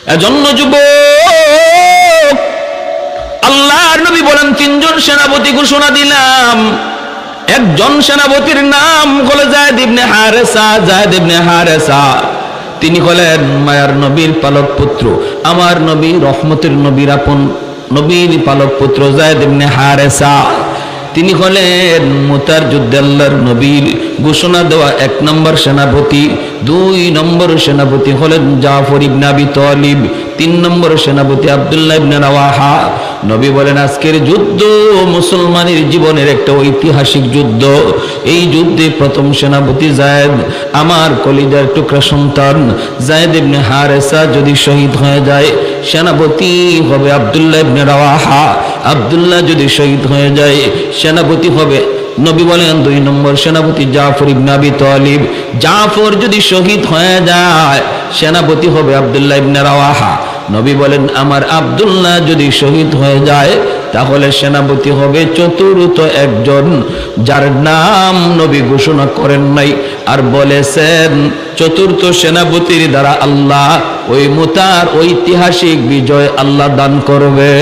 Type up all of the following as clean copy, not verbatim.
এজন্য যুবক, আল্লাহর নবী বলেন তিনজন সেনাপতি ঘোষণা দিলাম। একজন সেনাপতির নাম হলো যায়েদ ইবনে হারেসা। যায়েদ ইবনে হারেসা তিনি হলেন মায়ার নবীর পালক পুত্র, আমার নবী রহমতের নবীর আপন নবীর পালক পুত্র যায়েদ ইবনে হারেসা। তিনি হলেন মুতার যুদ্ধে আল্লাহর নবীর ঘোষণা দেওয়া 1 নম্বর সেনাপতি। 2 নম্বর সেনাপতি হলেন জাফর ইবনে আবি তালিব। 3 নম্বর সেনাপতি আব্দুল্লাহ ইবনে রাওয়াহা। নবী বলেন আজকের যুদ্ধ মুসলমানের জীবনের একটা ঐতিহাসিক যুদ্ধ। এই যুদ্ধে প্রথম সেনাপতি যায়েদ, আমার কলিজার টুকরা সন্তান যায়েদ ইবনে হারেসা যদি শহীদ হয়ে যায়, সেনাপতি হবে আব্দুল্লাহ ইবনে রাওয়াহা। আব্দুল্লাহ যদি শহীদ হয়ে যায়, সেনাপতি হবে, নবী বলেন 2 নম্বর সেনাপতি জাফর ইবনে আবি তালিব। জাফর যদি শহীদ হয়ে যায়, সেনাপতি হবে আব্দুল্লাহ ইবনে রাওয়াহা। নবী বলেন আমার আব্দুল্লাহ যদি শহীদ হয়ে যায়, তাহলে সেনাপতি হবে চতুর্থ একজন, যার নাম নবী ঘোষণা করেন নাই, আর বলেছেন চতুর্থ সেনাপতির দ্বারা আল্লাহ ওই মুতার ঐতিহাসিক বিজয় আল্লাহ দান করবে।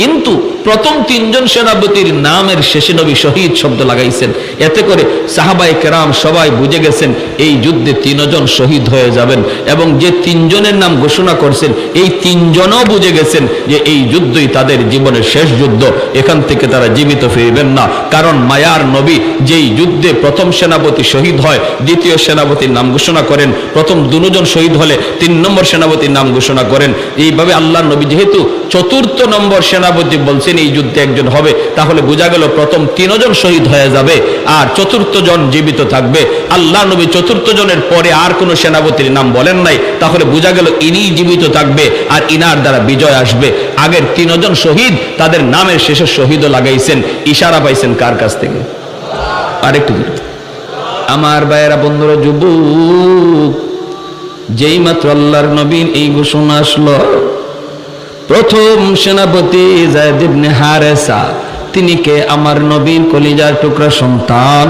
কিন্তু প্রথম 3 জন সেনাপতির নামের শেষে নবী শহীদ শব্দ লাগাইছেন। এতে করে সাহাবায়ে কেরাম সবাই বুঝে গেছেন এই যুদ্ধে 3 জন শহীদ হয়ে যাবেন, এবং যে 3 জনের নাম ঘোষণা করছেন এই 3 জনও বুঝে গেছেন যে এই যুদ্ধই তাদের জীবনের শেষ যুদ্ধ, এখান থেকে তারা জীবিত ফিরবেন না। কারণ মায়ার নবী যেই যুদ্ধে প্রথম সেনাপতি শহীদ হয়, দ্বিতীয় সেনাপতির নাম ঘোষণা করেন, প্রথম 2 জন শহীদ হলে 3 নম্বর সেনাপতির নাম ঘোষণা করেন। এইভাবে আল্লাহর নবী যেহেতু চতুর্থ নম্বর সেনাপতি বলছেন এই যুদ্ধে একজন হবে, তাহলে বোঝা গেল প্রথম 3 জন শহীদ হয়ে যাবে আর চতুর্থ জন জীবিত থাকবে। আল্লাহ নবী চতুর্থ জনের পরে আর কোন সেনাপতির নাম বলেন নাই, তাহলে বোঝা গেল ইনি জীবিত থাকবে আর ইনার দ্বারা বিজয় আসবে। আগের 3 জন শহীদ তাদের নামের শেষে শহীদও লাগাইছেন, ইশারা পাইছেন কার কাছ থেকে? আরেকটু আমার ভাইয়েরা, বন্ধুরা, যুবক, যেই মাত্র আল্লাহর নবীর এই ঘোষণা আসলো, প্রথম সেনাপতি যায়েদ ইবনে হারেসা, তিনি কে? আমার নবীর কলিজার টুকরা সন্তান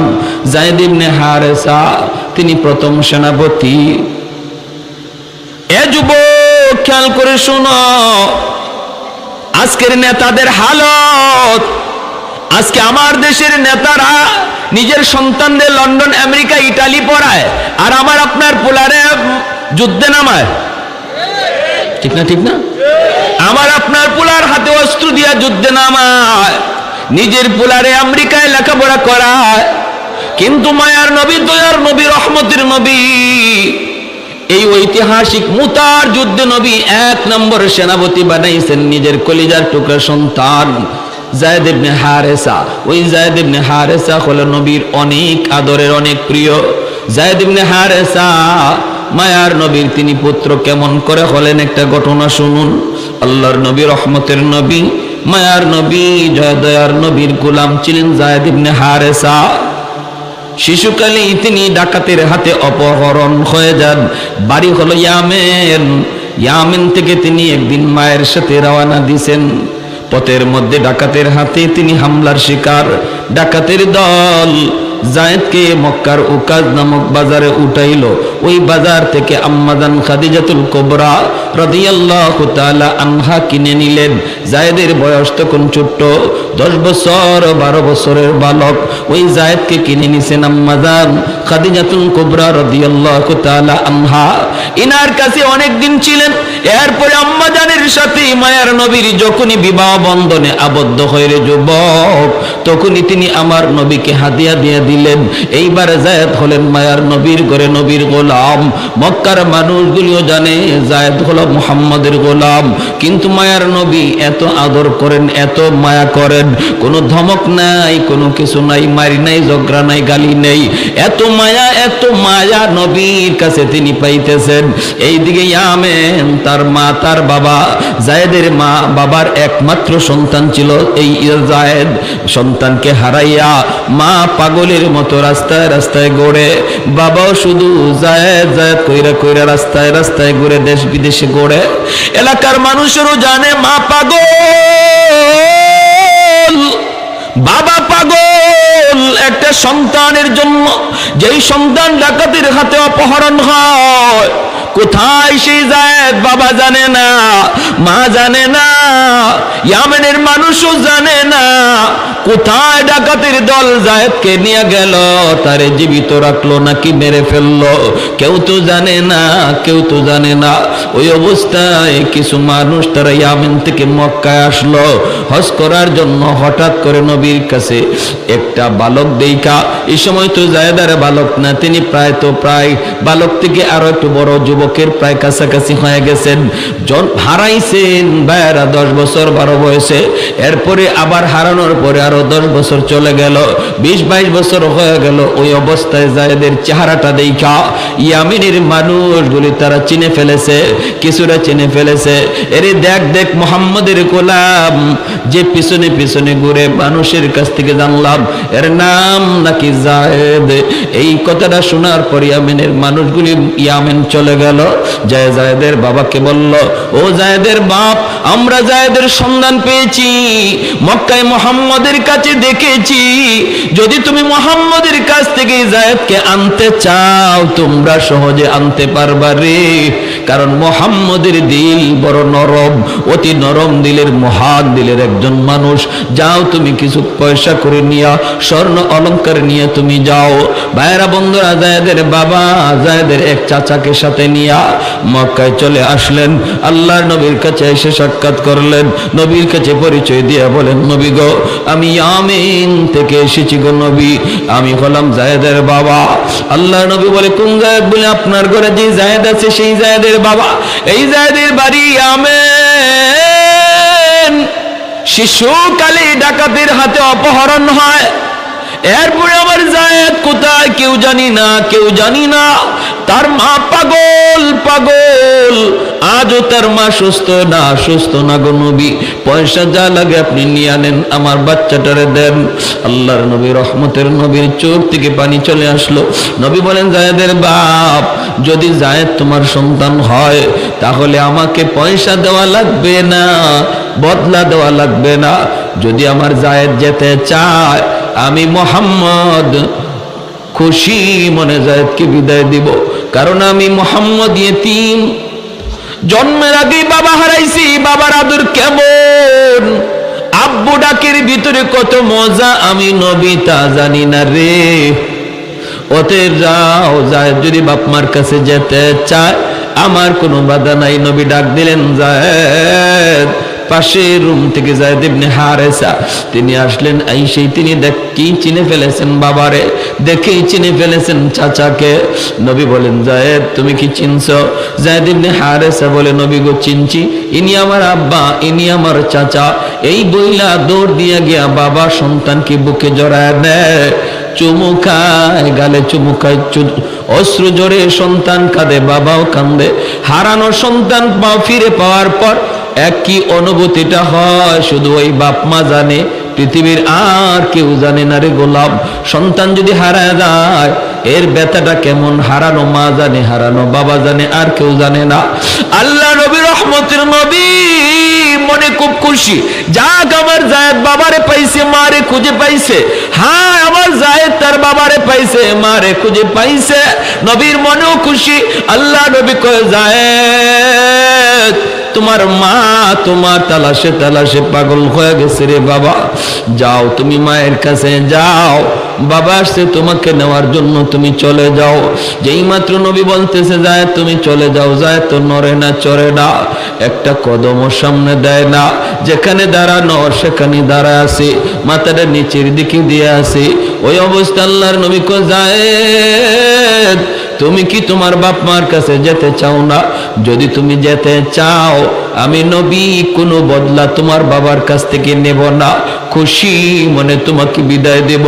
যায়েদ ইবনে হারেসা, তিনি প্রথম সেনাপতি। এ যুবক, খেয়াল করে শোনো, আজকের নেতাদের হালত। আজকে আমার দেশের নেতারা নিজের সন্তানদের লন্ডন, আমেরিকা, ইটালি পড়ায়, আর আমার আপনার পোলারে যুদ্ধে নামায়। ঠিক না? ঠিক না? আমার আপনার পোলার হাতে অস্ত্র দিয়া যুদ্ধে নামায়, নিজের পোলারে আমেরিকায় লেখাপড়া করায়। কিন্তু মায়ার নবী, দয়ার নবী, রহমতের নবী, এই ঐতিহাসিক মুতার যুদ্ধে নবী 1 নম্বর সেনাপতি বানাইছেন নিজের কলিজার টুকরা সন্তান যায়েদ ইবনে হারেসা। ওই যায়েদ ইবনে হারেসা হলো নবীর অনেক আদরের, অনেক প্রিয়। যায়েদ ইবনে হারেসা মায়ার নবীর তিনি পুত্র কেমন করে হলেন একটা ঘটনা শুনুন। আল্লাহর নবী, রহমতের নবী, মায়ার নবী, জয় দয়ার নবীর গোলাম ছিলেন যায়েদ ইবনে হারেসা। শিশুকালেই তিনি ডাকাতের হাতে অপহরণ হয়ে যান। বাড়ি হলো ইয়ামেন। ইয়ামেন থেকে তিনি একদিন মায়ের সাথে রওনা দিয়েছেন। পথের মধ্যে ডাকাতের হাতে তিনি হামলার শিকার। ডাকাতের দল যায়েদকে মক্কার উকাজ নামক বাজারে উঠাইল। ওই বাজার থেকে আম্মাজান খাদিজাতুল কুবরা রাদিয়াল্লাহু তাআলা আনহা কিনে নিলেন। যায়েদের বয়স তখন ছোট্ট, 10 বছর 12 বছরের বালক। ওই যায়েদকে কিনে নিছেন আম্মাজান খাদিজাতুল কুবরা রাদিয়াল্লাহু তাআলা আনহা। ইনার কাছে অনেক দিন ছিলেন। এরপরে আম্মাজানের সাথে মায়ার নবীর যখনই বিবাহ বন্ধনে আবদ্ধ হয়ে যুবক, তখনই তিনি আমার নবীকে হাদিয়া দিয়ে দিলেন। এইবার যায়েদ হলেন মায়ার নবীর ঘরে নবীর গোলাম। মক্কার মানুষগুলিও জানে যায়েদ হলো মুহাম্মাদের গোলাম, কিন্তু মায়ার নবী এত আদর করেন, এত মায়া করেন, কোনো ধমক নাই, কোনো কিছু নাই, মারি নাই, ঝগড়া নাই, গালি নেই। এত মায়া নবীর কাছে তিনি পাইতেছেন। এইদিকে ইয়ামেন, তার মা, তার বাবা, যায়েদের মা বাবার একমাত্র সন্তান ছিল এই যায়েদ। সন্তানকে হারাইয়া মা পাগলের মতো রাস্তায় রাস্তায় ঘোরে, বাবাও শুধু যায়েদ যায়েদ কইরা কইরা রাস্তায় রাস্তায় ঘুরে, দেশ বিদেশে ঘোরে। এলাকার মানুষেরও জানে মা পাগল, বাবা পাগল একটা সন্তানের জন্য। যেই সন্তান ডাকাতের হাতে অপহরণ হয়, কোথায় সেই জায়েদ? বাবা জানে না, মা জানে না, ইয়ামেনের মানুষও জানে না। কোথায় ডাকাতের দল জায়েদকে নিয়ে গেল, তারে জীবিত রাখলো নাকি মেরে ফেললো, কেউ তো জানে না, কেউ তো জানে না। ওই অবস্থায় কিছু মানুষ তারা ইয়ামেন থেকে মক্কায় আসলো হজ করার জন্য। হঠাৎ করে নবীর কাছে একটা বালক দেখা, এই সময় তো জায়েদার বালক না, তিনি প্রায় বালক থেকে আরো একটু বড় যুবকের প্রায় কাছাকাছি হয়ে গেছেন। হারাইছেন ভাইয়েরা 10 বছর 12 বয়সে, এরপরে আবার হারানোর পরে আরো 10 বছর চলে গেল, 20-22 বছর হয়ে গেল। ওই অবস্থায় জায়েদের চেহারাটা দেখা ইয়ামিনের মানুষগুলি তারা চিনে ফেলেছে, কিছুটা চিনে ফেলেছে। এরে দেখ দেখ মুহাম্মদের গোলাম যে পিছনে পিছনে ঘুরে, মানুষের কাছ থেকে জানলাম এর নাম নাকি জায়েদ। এই কথাটা শোনার পর ইয়ামিনের মানুষগুলি ইয়ামেন চলে গেল। জায়েদের বাবাকে বলল, ও জায়েদের বাপ, আমরা জায়েদের সন্ধান পেয়েছি, মক্কায় মুহাম্মদের কাছে দেখেছি। যদি তুমি মুহাম্মদের কাছ থেকে জায়েদকে আনতে চাও, তোমরা সহজে আনতে পারবা রে, কারণ মুহাম্মদের দিল বড় নরম, অতি নরম দিলের মহান দিলের একজন মানুষ। যাও তুমি কিছু পয়সা করে নিয়া, স্বর্ণ অলংকার নিয়ে তুমি যাও। ভাইরা বন্ধুরা, জায়েদের বাবা জায়েদের এক চাচাকে সাথে নিয়া মক্কায় চলে আসলেন। আল্লাহর নবীর কাছে এসে সাক্ষাৎ করলেন, নবীর কাছে পরিচয় দিয়ে বলেন, নবী গো, আমি ইয়ামেন থেকে এসেছি গো নবী, আমি হলাম জায়েদের বাবা। আল্লাহর নবী বলে, কোন জায়েদ? বলে, আপনার ঘরে যে জায়েদ আছে সেই জায়েদের বাবা। এই জায়েদের বাড়ি ইয়ামেন। শিশুকালে ডাকাতের হাতে অপহরণ হয়, এরপরে আমার জায়েদ কোথায় কেউ জানি না, কেউ জানি না। তার মা পাগল পাগল, আজও তার মা সুস্থ না গো নবী, পয়সা যা লাগে আপনি নিয়ে আনেন, আমার বাচ্চাটারে দেন। আল্লাহর নবী রহমতের নবীর চোখ থেকে পানি চলে আসলো। নবী বলেন, জায়েদের বাপ, যদি জায়েদ তোমার সন্তান হয় তাহলে আমাকে পয়সা দেওয়া লাগবে না, বদলা দেওয়া লাগবে না। যদি আমার জায়েদ যেতে চায়, আমি মুহাম্মদ খুশি মনে জায়েদকে বিদায় দিব, কারণ আমি মুহাম্মদ ইয়েতিম, জন্মের আগেই বাবা হারাইছি। বাবার আদর কেমন, আব্বু ডাকের ভিতরে কত মজা, আমি নবী তা জানি না রে। ওতে যাও, জায়েদ যদি বাপ মার কাছে যেতে চায় আমার কোনো বাধা নাই। নবী ডাক দিলেন, জায়েদ। পাশের রুম থেকে জায়েদ ইবনে হারেসা তিনি আসলেন। আইসেই তিনি কি চিনে ফেলেছেন বাবারে, দেখেই চিনে ফেলেছেন চাচাকে। নবী বলেন, জায়েদ তুমি কি চিনছো? জায়েদ ইবনে হারেসা বলে, নবী গো, চিনছি, ইনি আমার আব্বা, ইনি আমার চাচা। এই বইলা দৌড় দিয়ে গিয়া বাবা সন্তানকে বুকে জড়ায় নেয়, চুমু খায়, গালে চুমু খায়, অশ্রু জোরে সন্তান কাঁদে, বাবাও কান্দে। হারানো সন্তান ফিরে পাওয়ার পর একই অনুভূতিটা হয় শুধু ওই বাপ মা জানে, পৃথিবীর আর কেউ জানে না রে গোলাম। সন্তান যদি হারায় যায় এর ব্যথাটা কেমন, হারানো মা জানে, হারানো বাবা জানে, আর কেউ জানে না। আল্লাহ নবী রহমতের নবী মনে খুব খুশি, যাক আমার জায়েদ বাবারে পাইছে, মারে খুঁজে পাইছে। হ্যাঁ, আমার জায়েদ তার বাবারে পাইছে, মারে খুঁজে পাইছে। নবীর মনেও খুশি। আল্লাহ নবী কয়, জায়েদ তোমার মা তোমার তালাশে তালাশে পাগল হয়ে গেছে রে বাবা, যাও তুমি মায়ের কাছে যাও, বাবা আসছে তোমাকে নেওয়ার জন্য, তুমি চলে যাও। যেই মাত্র নবী বলতেছে জায়েদ তুমি চলে যাও, জায়েদ তো নড়ে না, চড়ে না, একটা কদমও সামনে দেয় না। যেখানে দাঁড়ানো সেখানে দাঁড়ায় আছে, মাথাটা নিচের দিকে দিয়ে আছে। ওই অবস্থা আল্লাহর নবী কয়, জায়েদ তুমি কি তোমার বাপ মার কাছে যেতে চাও না? যদি তুমি যেতে চাও আমি নবী কোনো বদলা তোমার বাবার কাছ থেকে নেব না, খুশি মনে তোমাকে বিদায় দেব।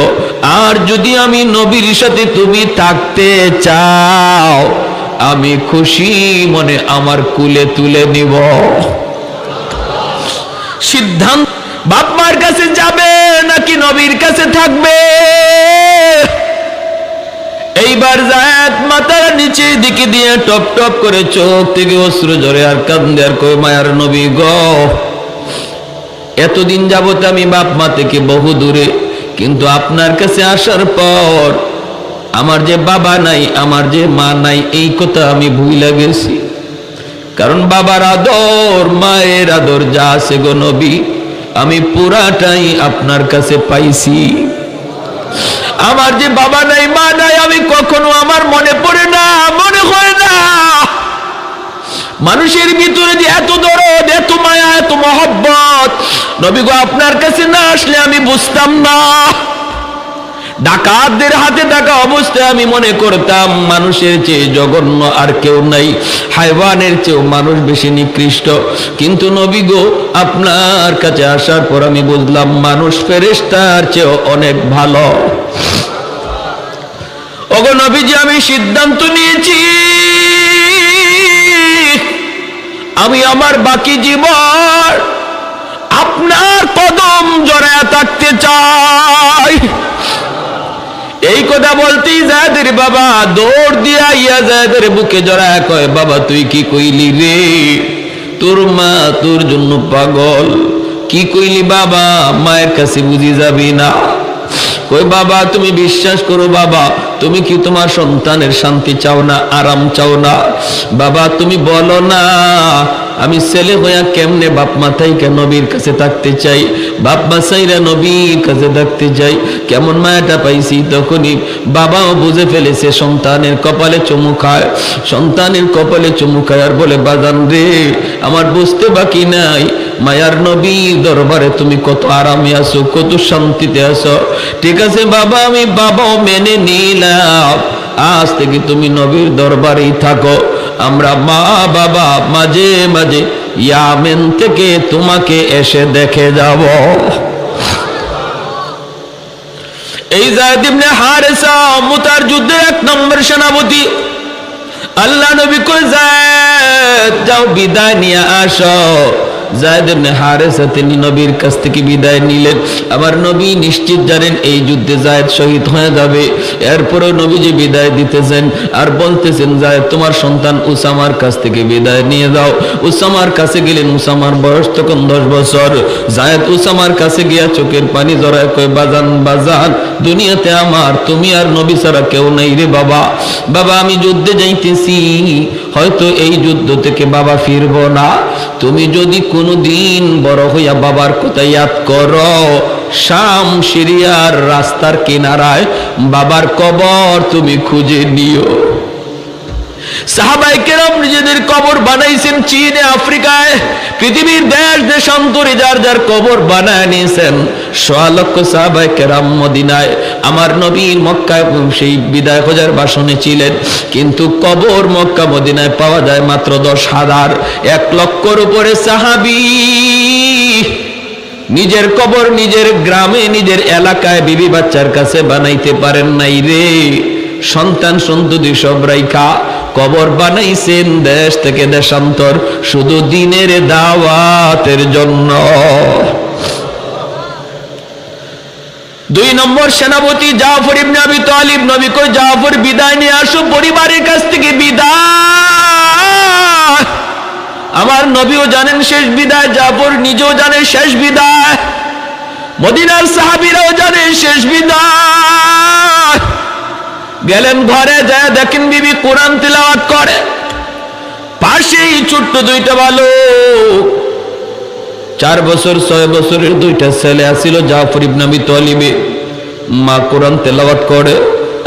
আর যদি আমি নবীর সাথে তুমি থাকতে চাও আমি খুশি মনে আমার কুলে তুলে নিব। সিদ্ধান্ত, বাপ মার কাছে যাবে নাকি নবীর কাছে থাকবে? এইবার জায়েদ মাথার নিচে দিকে দিয়ে টপ টপ করে চোখ থেকে অশ্রু ঝরে আর কান্দে আর কই, মায়ার নবী গো, এতদিন যাবত আমি বাপ মা থেকে বহু দূরে, কিন্তু আপনার কাছে আসার পর আমার যে বাবা নাই, আমার যে মা নাই, এই কথা আমি ভুলে গেছি। কারণ বাবার আদর মায়ের আদর যা আছে গো নবী আমি পুরাটাই আপনার কাছে পাইছি। আমার যে বাবা নাই মা নাই আমি কখনো আমার মনে পড়ে না, মনে হয় না মানুষের ভিতরে যে এত দরদ, এত মায়া, এত মহব্বত। নবী গো আপনার কাছে না আসলে আমি বুঝতাম না। ডাকাতদের হাতে থাকা অবস্থায় আমি মনে করতাম মানুষের চেয়ে জঘন্য আর কেউ নাই, হায়ওয়ানের চেয়েও মানুষ বেশি নিকৃষ্ট। কিন্তু নবী গো আপনার কাছে আসার পর আমি বুঝলাম মানুষ ফেরেশতার চেয়েও অনেক ভালো। ওগো নবীজি আমি সিদ্ধান্ত নিয়েছি আমি আমার বাকি জীবন আপনার কদম জড়ায় থাকতে চাই। এই কথা বলতেই যায়েদের বাবা দৌড় দিয়া ইয়া যায়েদের বুকে জড়ায় কয় বাবা তুই কি কইলি রে, তোর মা তোর জন্য পাগল। কি কইলি বাবা, মায়ের কাছে বুঝি যাবি না? কই বাবা তুমি বিশ্বাস করো বাবা, তুমি কি তোমার সন্তানের শান্তি চাও না, আরাম চাও না? বাবা তুমি বলো না আমি ছেলে হইয়া কেমনে বাপ মাথায় কেন নবীর কাছে থাকতে চাই, বাপ মাসাইরা নবীর কাছে থাকতে চাই। কেমন মায়াটা পাইছি তখনই বাবাও বুঝে ফেলেছে সন্তানের কপালে চুমু খায়, সন্তানের কপালে চুমু খায় আর বলে বাজান রে আমার বুঝতে বাকি নাই মায়ার নবীর দরবারে তুমি কত আরামে আছো, কত শান্তিতে আছো। ঠিক আছে বাবা আমি বাবাও মেনে নিলাম, আজ থেকে তুমি নবীর দরবারেই থাকো। আমরা মা বাবা মাঝে মাঝে ইয়ামেন থেকে তোমাকে এসে দেখে যাব। এই যায়েদ ইবনে হারেসা মুতার যুদ্ধের 1 নম্বর সেনাপতি। আল্লাহ নবী কই যায়েদ যাও বিদায় নিয়ে আসো। যায়েদ ইবনে হারেসা তিনি নবীর কাছ থেকে বিদায় নিলেন। আমার নবী নিশ্চিত জানেন এই যুদ্ধে যায়েদ শহীদ হয়ে যাবে। এরপরেও নবীজি বিদায় দিতেছেন আর বলতেছেন যায়েদ তোমার সন্তান উসামার কাছ থেকে বিদায় নিয়ে যাও। উসামার কাছে গেলেন, উসামার বয়স তখন 10 বছর। যায়েদ উসামার কাছে গিয়া চোখের পানি জড়ায় কয় বাজান বাজান দুনিয়াতে আমার তুমি আর নবী ছাড়া কেউ নাই রে বাবা। বাবা আমি যুদ্ধে যাইতেছি, হয়তো এই যুদ্ধ থেকে বাবা ফিরবো না। তুমি যদি কোনদিন বড় হইয়া বাবার কথা ইয়াদ করো, শাম সিরিয়ার রাস্তার কিনারায় বাবার কবর তুমি খুঁজে নিও। সাহাবায়ে কেরাম নিজেদের কবর বানাইছেন চীনে, আফ্রিকায়, পৃথিবীর দেশ দেশান্তরে যার যার কবর বানায় নিয়েছেন। 1.5 লক্ষ সাহাবায়ে কেরাম মদিনায় আমার নবীর মক্কায় সেই বিদায় হজের বাসনে ছিলেন, কিন্তু কবর মক্কা মদিনায় পাওয়া যায় মাত্র 10,000। 1 লক্ষর উপরে সাহাবী নিজের কবর নিজের গ্রামে নিজের এলাকায় বিবি বাচ্চার কাছে বানাইতে পারেন নাই রে। সন্তান সন্ততি সব রাইখা কবর বানাইছেন দেশ থেকে দেশান্তর শুধু দিনের দাওয়াতের জন্য। 2 নম্বর সেনাপতি জাফর ইবনে আবি তালিব। নবী কই জাফর বিদায় নিয়ে আসো পরিবারের কাছ থেকে বিদায়। আমার নবীও জানেন শেষ বিদায়, জাফর নিজেও জানে শেষ বিদায়, মদিনার সাহাবীরাও জানে শেষ বিদায়। গেলেন ঘরে যায় দেখেন বিবি কোরআন তিলাওয়াত করে, পাশেই ছোট্ট 2টা বালক, 4 বছর 6 বছরের 2টা ছেলে আছিল জাফর ইবনে আবি তালিবে। মা কোরআন তেলাওয়াত করে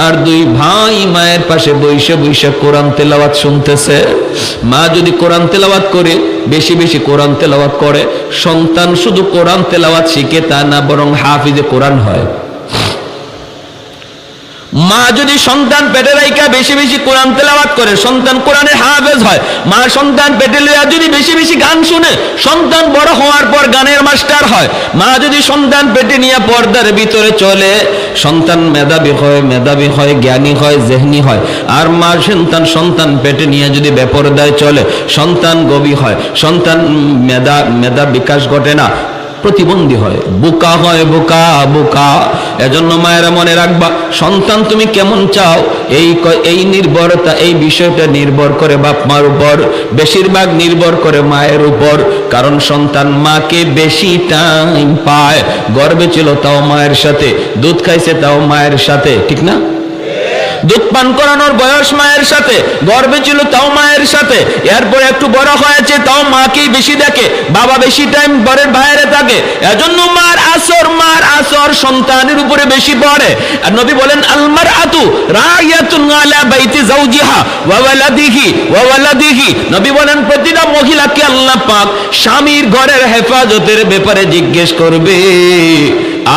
আর 2 ভাই মায়ের পাশে বসে বসে কোরআন তেলাওয়াত শুনতেছে। মা যদি কোরআন তেলাওয়াত করে বেশি বেশি কোরআন তেলাওয়াত করে, সন্তান শুধু কোরআন তেলাওয়াত শিখে তা না, বরং হাফিজে কোরআন হয়। মা যদি সন্তান পেটে রাইখা বেশি বেশি কোরআন তেলাওয়াত করে, সন্তান কোরআনের হাফেজ হয়। মা সন্তান পেটে লইয়া যদি বেশি বেশি গান শুনে, সন্তান বড় হওয়ার পর গানের মাস্টার হয়। মা যদি সন্তান পেটে নিয়ে পর্দার ভিতরে চলে, সন্তান মেধাবী হয়, জ্ঞানী হয়, জেহনি হয়। আর মা সন্তান পেটে নিয়ে যদি বেপরদায় চলে, সন্তান গবী হয়, সন্তান মেধা বিকাশ ঘটে না, প্রতিবন্ধী হয়, বোকা হয়, বোকা। এজন্য মায়েরা মনে রাখবা, সন্তান তুমি কেমন চাও এই নির্ভরতা, এই বিষয়টা নির্ভর করে বাপ মার উপর, বেশিরভাগ নির্ভর করে মায়ের উপর। কারণ সন্তান মাকে বেশি টাইম পায়, গর্ভে ছিল তাও মায়ের সাথে, দুধ খাইছে তাও মায়ের সাথে, ঠিক না? দুধ পান করানোর বয়স মায়ের সাথে, গর্ভে ছিল তাও মায়ের সাথে, এরপর একটু বড় হয়েছে তাও মাকেই বেশি দেখে, বাবা বেশি টাইম পরের বাইরে থাকে, এজন্য মার আসর সন্তানের উপরে বেশি পড়ে। আর নবী বলেন আল মারআতু রাইয়াতুন আলা বাইতি যাওজিহা ওয়া ওয়ালাদিহি। নবী বলেন প্রতিটা মহিলাকে আল্লাহ পাক স্বামীর ঘরের হেফাজতের ব্যাপারে জিজ্ঞেস করবে,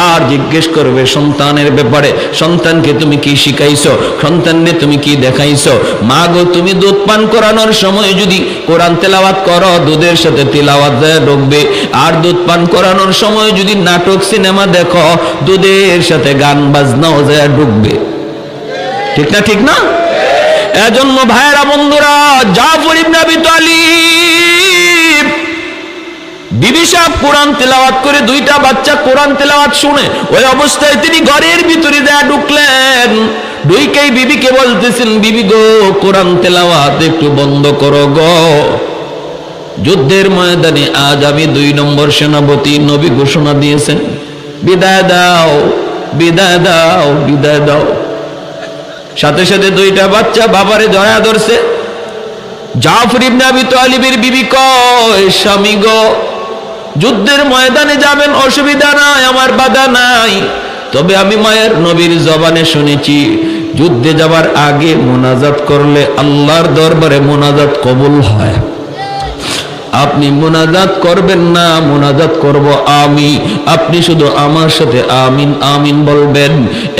আর জিজ্ঞেস করবে সন্তানের ব্যাপারে। সন্তানকে তুমি কি শিখাইছো, সন্তানকে তুমি কি দেখাইছো? মা গো, তুমি দুধ পান করানোর সময় যদি কোরআন তেলাওয়াত করো, দুধের সাথে তেলাওয়াত যায় ঢুকবে। আর দুধ পান করানোর সময় যদি নাটক সিনেমা দেখো, দুধের সাথে গান বাজনাও যায় ঢুকবে। ঠিক না? ঠিক না? এজন্য ভাইরা বন্ধুরা, জাফর ইবনে আবি তালিব বিবি সাহেব কোরআন তেলাওয়াত করে, দুইটা বাচ্চা কোরআন তেলাওয়াত শুনে ওই অবস্থায় তিনি ঘরের ভিতরে যায় ঢুকলেন। দুইকেই বিবিকে বলতেছেন, বিবি গো, কোরআন তেলাওয়াত একটু বন্ধ করো গো। যুদ্ধের ময়দানে আজ আমি 2 নম্বর সেনাপতি, নবী ঘোষণা দিয়েছেন, বিদায় দাও, বিদায় দাও, বিদায় দাও। সাথে সাথে দুইটা বাচ্চা বাবারে জড়ায় ধরছে। জাফর ইবনে আবি তালিবের বিবি কয়, স্বামী গো, যুদ্ধের ময়দানে যাবেন, অসুবিধা নাই, আমার বাধা নাই, তবে আমি মায়ের নবীর জবানে শুনেছি যুদ্ধে যাবার আগে মোনাজাত করলে আল্লাহর দরবারে মোনাজাত কবুল হয়। আপনি মোনাজাত করবেন না, মোনাজাত করব আমি। আপনি শুধু আমার সাথে আমিন আমিন বলবেন।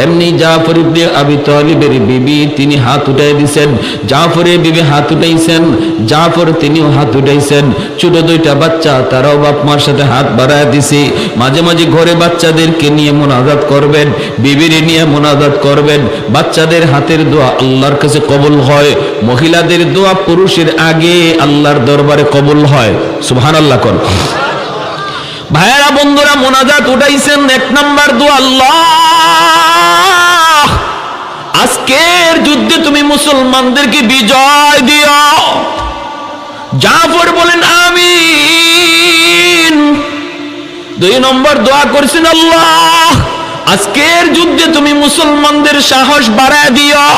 এমনি জাফর ইবনে আবি তালিবের বিবি তিনি হাত উঠাই দিয়েছেন, জাফরের বিবি হাত উঠাইছেন, জাফর তিনিও হাত উঠাইছেন। ছোট দুইটা বাচ্চা, তারাও বাপ মার সাথে হাত বাড়ায় দিছে। মাঝে মাঝে ঘরে বাচ্চাদেরকে নিয়ে মোনাজাত করবেন, বিবিরে নিয়ে মোনাজাত করবেন। বাচ্চাদের হাতের দোয়া আল্লাহর কাছে কবুল হয়, মহিলাদের দোয়া পুরুষের আগে আল্লাহর দরবারে কবুল হয়। সুবহানাল্লাহ কোন। ভাইরা বন্ধুরা, মোনাজাত উঠাইছেন। 1 নাম্বার দোয়া, আল্লাহ আজকের যুদ্ধে তুমি মুসলমানদেরকে বিজয় দিও। জাফর বলেন আমিন। 2 নম্বর দোয়া করছেন, আল্লাহ আজকের যুদ্ধে তুমি মুসলমানদের সাহস বাড়ায় দিও।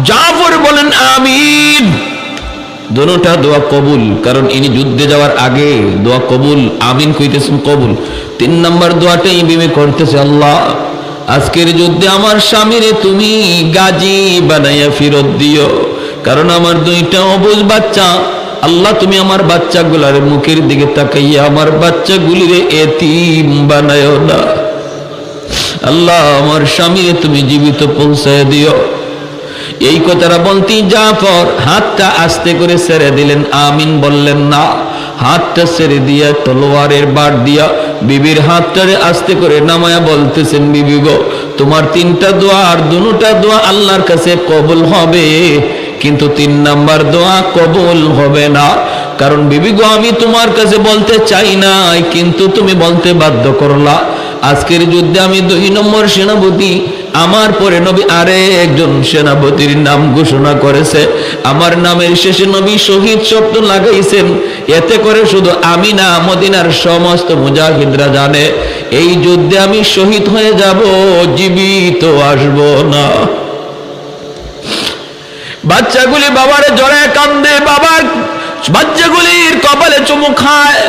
জাফর বলেন আমিন। দুটোটা দোয়া কবুল, কারণ ইনি যুদ্ধে যাওয়ার আগে দোয়া কবুল, আমিন কইতেছেন কবুল। 3 নম্বর দোয়াটাই বিবি করতেছে, আল্লাহ আজকের যুদ্ধে আমার স্বামীরে তুমি গাজী বানাইয়া ফেরত দিও, কারণ আমার 2টা অবুঝ বাচ্চা। আল্লাহ তুমি আমার বাচ্চাগুলার মুখের দিকে তাকাইয়া আমার বাচ্চাগুলিরে এতিম বানায়ো না। আল্লাহ আমার স্বামীরে তুমি জীবিত পৌঁছায় দিও। এই কথাটা বলতেই জাফর হাতটা আস্তে করে ছেড়ে দিলেন, আমিন বললেন না। হাতটা ছেড়ে দিয়া তলোয়ারের বাট দিয়া বিবির হাতটারে আস্তে করে নামায়া বলতেছেন, বিবি গো, তোমার 3টা দোয়া আর 2টা দোয়া আল্লাহর কাছে কবুল হবে, কিন্তু 3 নাম্বার দোয়া কবুল হবে না। কারণ বিবি গো, আমি তোমার কাছে বলতে চাই নাই, কিন্তু তুমি বলতে বাধ্য করলা। আজকের যুদ্ধে আমি 2 নম্বর সেনাপতি, আমার পরে নবী আরেকজন সেনাপতির নাম ঘোষণা করেছে। আমার নামের শেষে নবী শহীদ শব্দ লাগাইছেন। এতে করে শুধু আমি না, মদিনার সমস্ত মুজাহিদরা জানে এই যুদ্ধে আমি শহীদ হয়ে যাব, জীবিত আসব না। বাচ্চাগুলি বাবারে জড়ায় কান্দে, বাবার বাচ্চাগুলির কপালে চুমু খায়।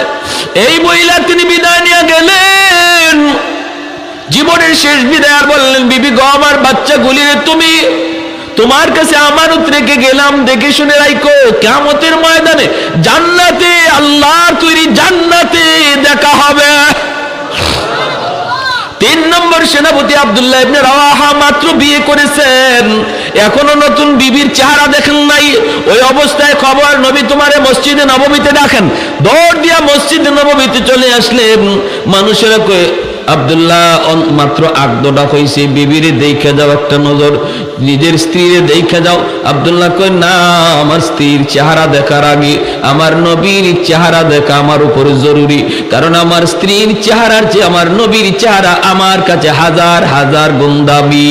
এই মহিলা তিনি বিদায় নিয়ে গেলেন, জীবনের শেষ বিদায়। আর বললেন, বিবি গো, আমার বাচ্চাগুলিরে তুমি তোমার কাছে আমানত রেখে গেলাম, দেখে শুনে রাখো, কিয়ামতের ময়দানে জান্নাতে, আল্লাহর তৈরি জান্নাতে দেখা হবে। 3 নম্বর সেনাপতি আব্দুল্লাহ ইবনে রাওয়াহা মাত্র বিয়ে করেছেন, এখনো নতুন বিবির চেহারা দেখেন নাই। ওই অবস্থায় খবর, নবী তোমারে মসজিদে নববীতে ডাকেন। দৌড় দিয়া মসজিদে নববীতে চলে আসলেন। মানুষেরা কয়ে, আব্দুল্লাহ মাত্র আগদোটা হয়েছে, বিবিরে দেখে যাও একটা নজর, নিজের স্ত্রীরে দেখে যাও। আব্দুল্লাহ কয়, না, আমার স্ত্রীর চেহারা দেখার আগে আমার নবীর চেহারা দেখা আমার উপরে জরুরি, কারণ আমার স্ত্রীর চেহারার চেয়ে আমার নবীর চেহারা আমার কাছে 1000 গুণ দামি।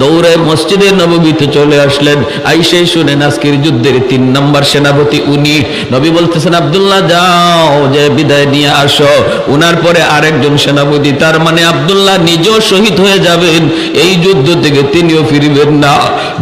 দৌড়ে মসজিদে নববীতে চলে আসলেন। আইসেই শুনেন আজকের যুদ্ধের 3 নম্বর সেনাপতি উনি। নবী বলতেছেন আব্দুল্লাহ যাও, যে বিদায় নিয়ে আসো। উনার পরে আরেকজন সেনাপতি, তার মানে আব্দুল্লাহ নিজেও শহীদ হয়ে যাবেন, এই যুদ্ধ থেকে তিনিও ফিরবেন না।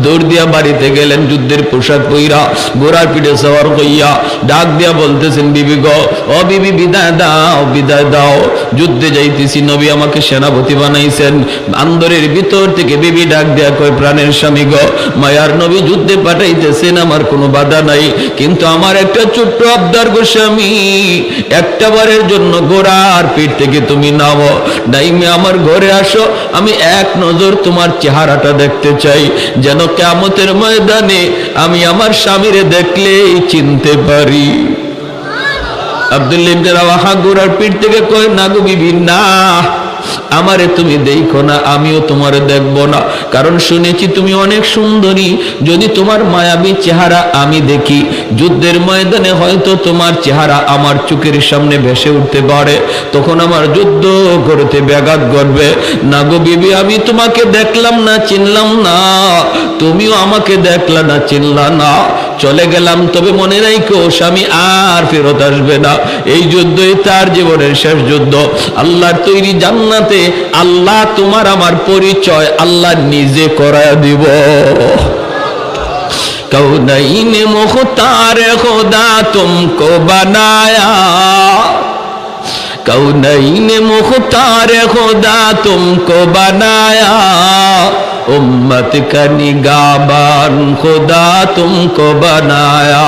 দৌড় দিয়া বাড়িতে গেলেন, যুদ্ধের পোশাক পইরা, ঘোড়ার পিঠে সওয়ার হইয়া ডাক দিয়া বলতেছেন বিবি গো, ও বিবি বিদায় দাও, বিদায় দাও, যুদ্ধে যাইতেছি, নবী আমাকে সেনাপতি বানাইছেন। আন্দরের ভিতর থেকে বিবি ডাক দেয়া কয়, প্রাণের স্বামী গো, মায়ার নবী যুদ্ধে পাঠাইতেছেন, আমার কোনো বাধা নাই, কিন্তু আমার একটা ছোট্ট আবদার গো স্বামী, একটা বারের জন্য ঘোড়ার পিঠ থেকে তুমি নামো, নাইমে আমার ঘরে আসো, আমি এক নজর তোমার চেহারাটা দেখতে চাই, যেন কিয়ামতের ময়দানে আমি আমার স্বামীরে দেখলেই চিনতে পারি। আব্দুল্লাহ ইবনে রাওয়াহা ঘোড়ার পিঠ থেকে কয়, না গো বিবি না, আমারে তুমি দেখো না, আমিও তোমারে দেখব না, কারণ শুনেছি তুমি অনেক সুন্দরী, যদি তোমার মায়াবী চেহারা আমি দেখি, যুদ্ধের ময়দানে হয়তো তোমার চেহারা আমার চোখের সামনে ভেসে উঠতে পারে, তখন আমার যুদ্ধ করতে ব্যাঘাত ঘটবে। না গো বিবি, আমি তোমাকে দেখলাম না, চিনলাম না, তুমিও আমাকে দেখলা না, চিনলা না, চলে গেলাম, তবে মনে রাখো স্বামী আর ফেরত আসবে না, এই যুদ্ধই তার জীবনের শেষ যুদ্ধ। আল্লাহর তৈরি জান্নাতে আল্লাহ তোমার আমার পরিচয় আল্লাহ নিজে করায় দিব। কৌনাইন মুখতার খোদা তুমকো বানায়া, कौनैन मुख्तार खुदा तुमको बनाया, उम्मत का निगाहबान खुदा तुमको बनाया,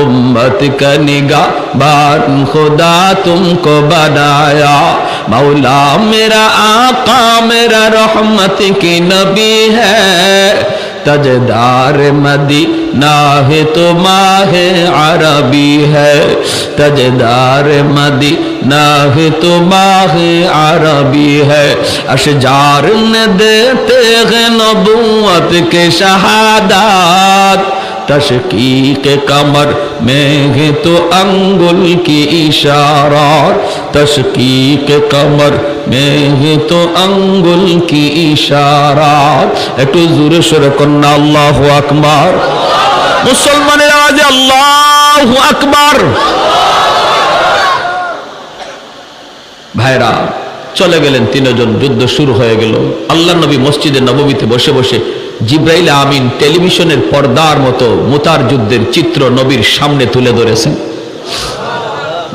उम्मत का निगाहबान खुदा तुमको बनाया। मौला मेरा आका मेरा रहमत की नबी है, तजदार मदीना है तो माहे अरबी है, तजदार मदीना है तो माहे अरबी है। अशजार ने देते हैं नबूवत के शहादत, तशकीक कमर में है तो अंगुल की इशारात, तशकीक कमर में है तो अंगुल की इशारात। একটু জোরে সরে কন্যা আল্লাহু আকবার, মুসলমানের আওয়াজে আল্লাহু আকবার। ভাইরা চলে গেলেন তিনজন, যুদ্ধ শুরু হয়ে গেল। আল্লাহ নবী মসজিদে নববীতে বসে বসে জিব্রাইল আমিন টেলিভিশনের পর্দার মতো মুতার যুদ্ধের চিত্র নবীর সামনে তুলে ধরেছেন।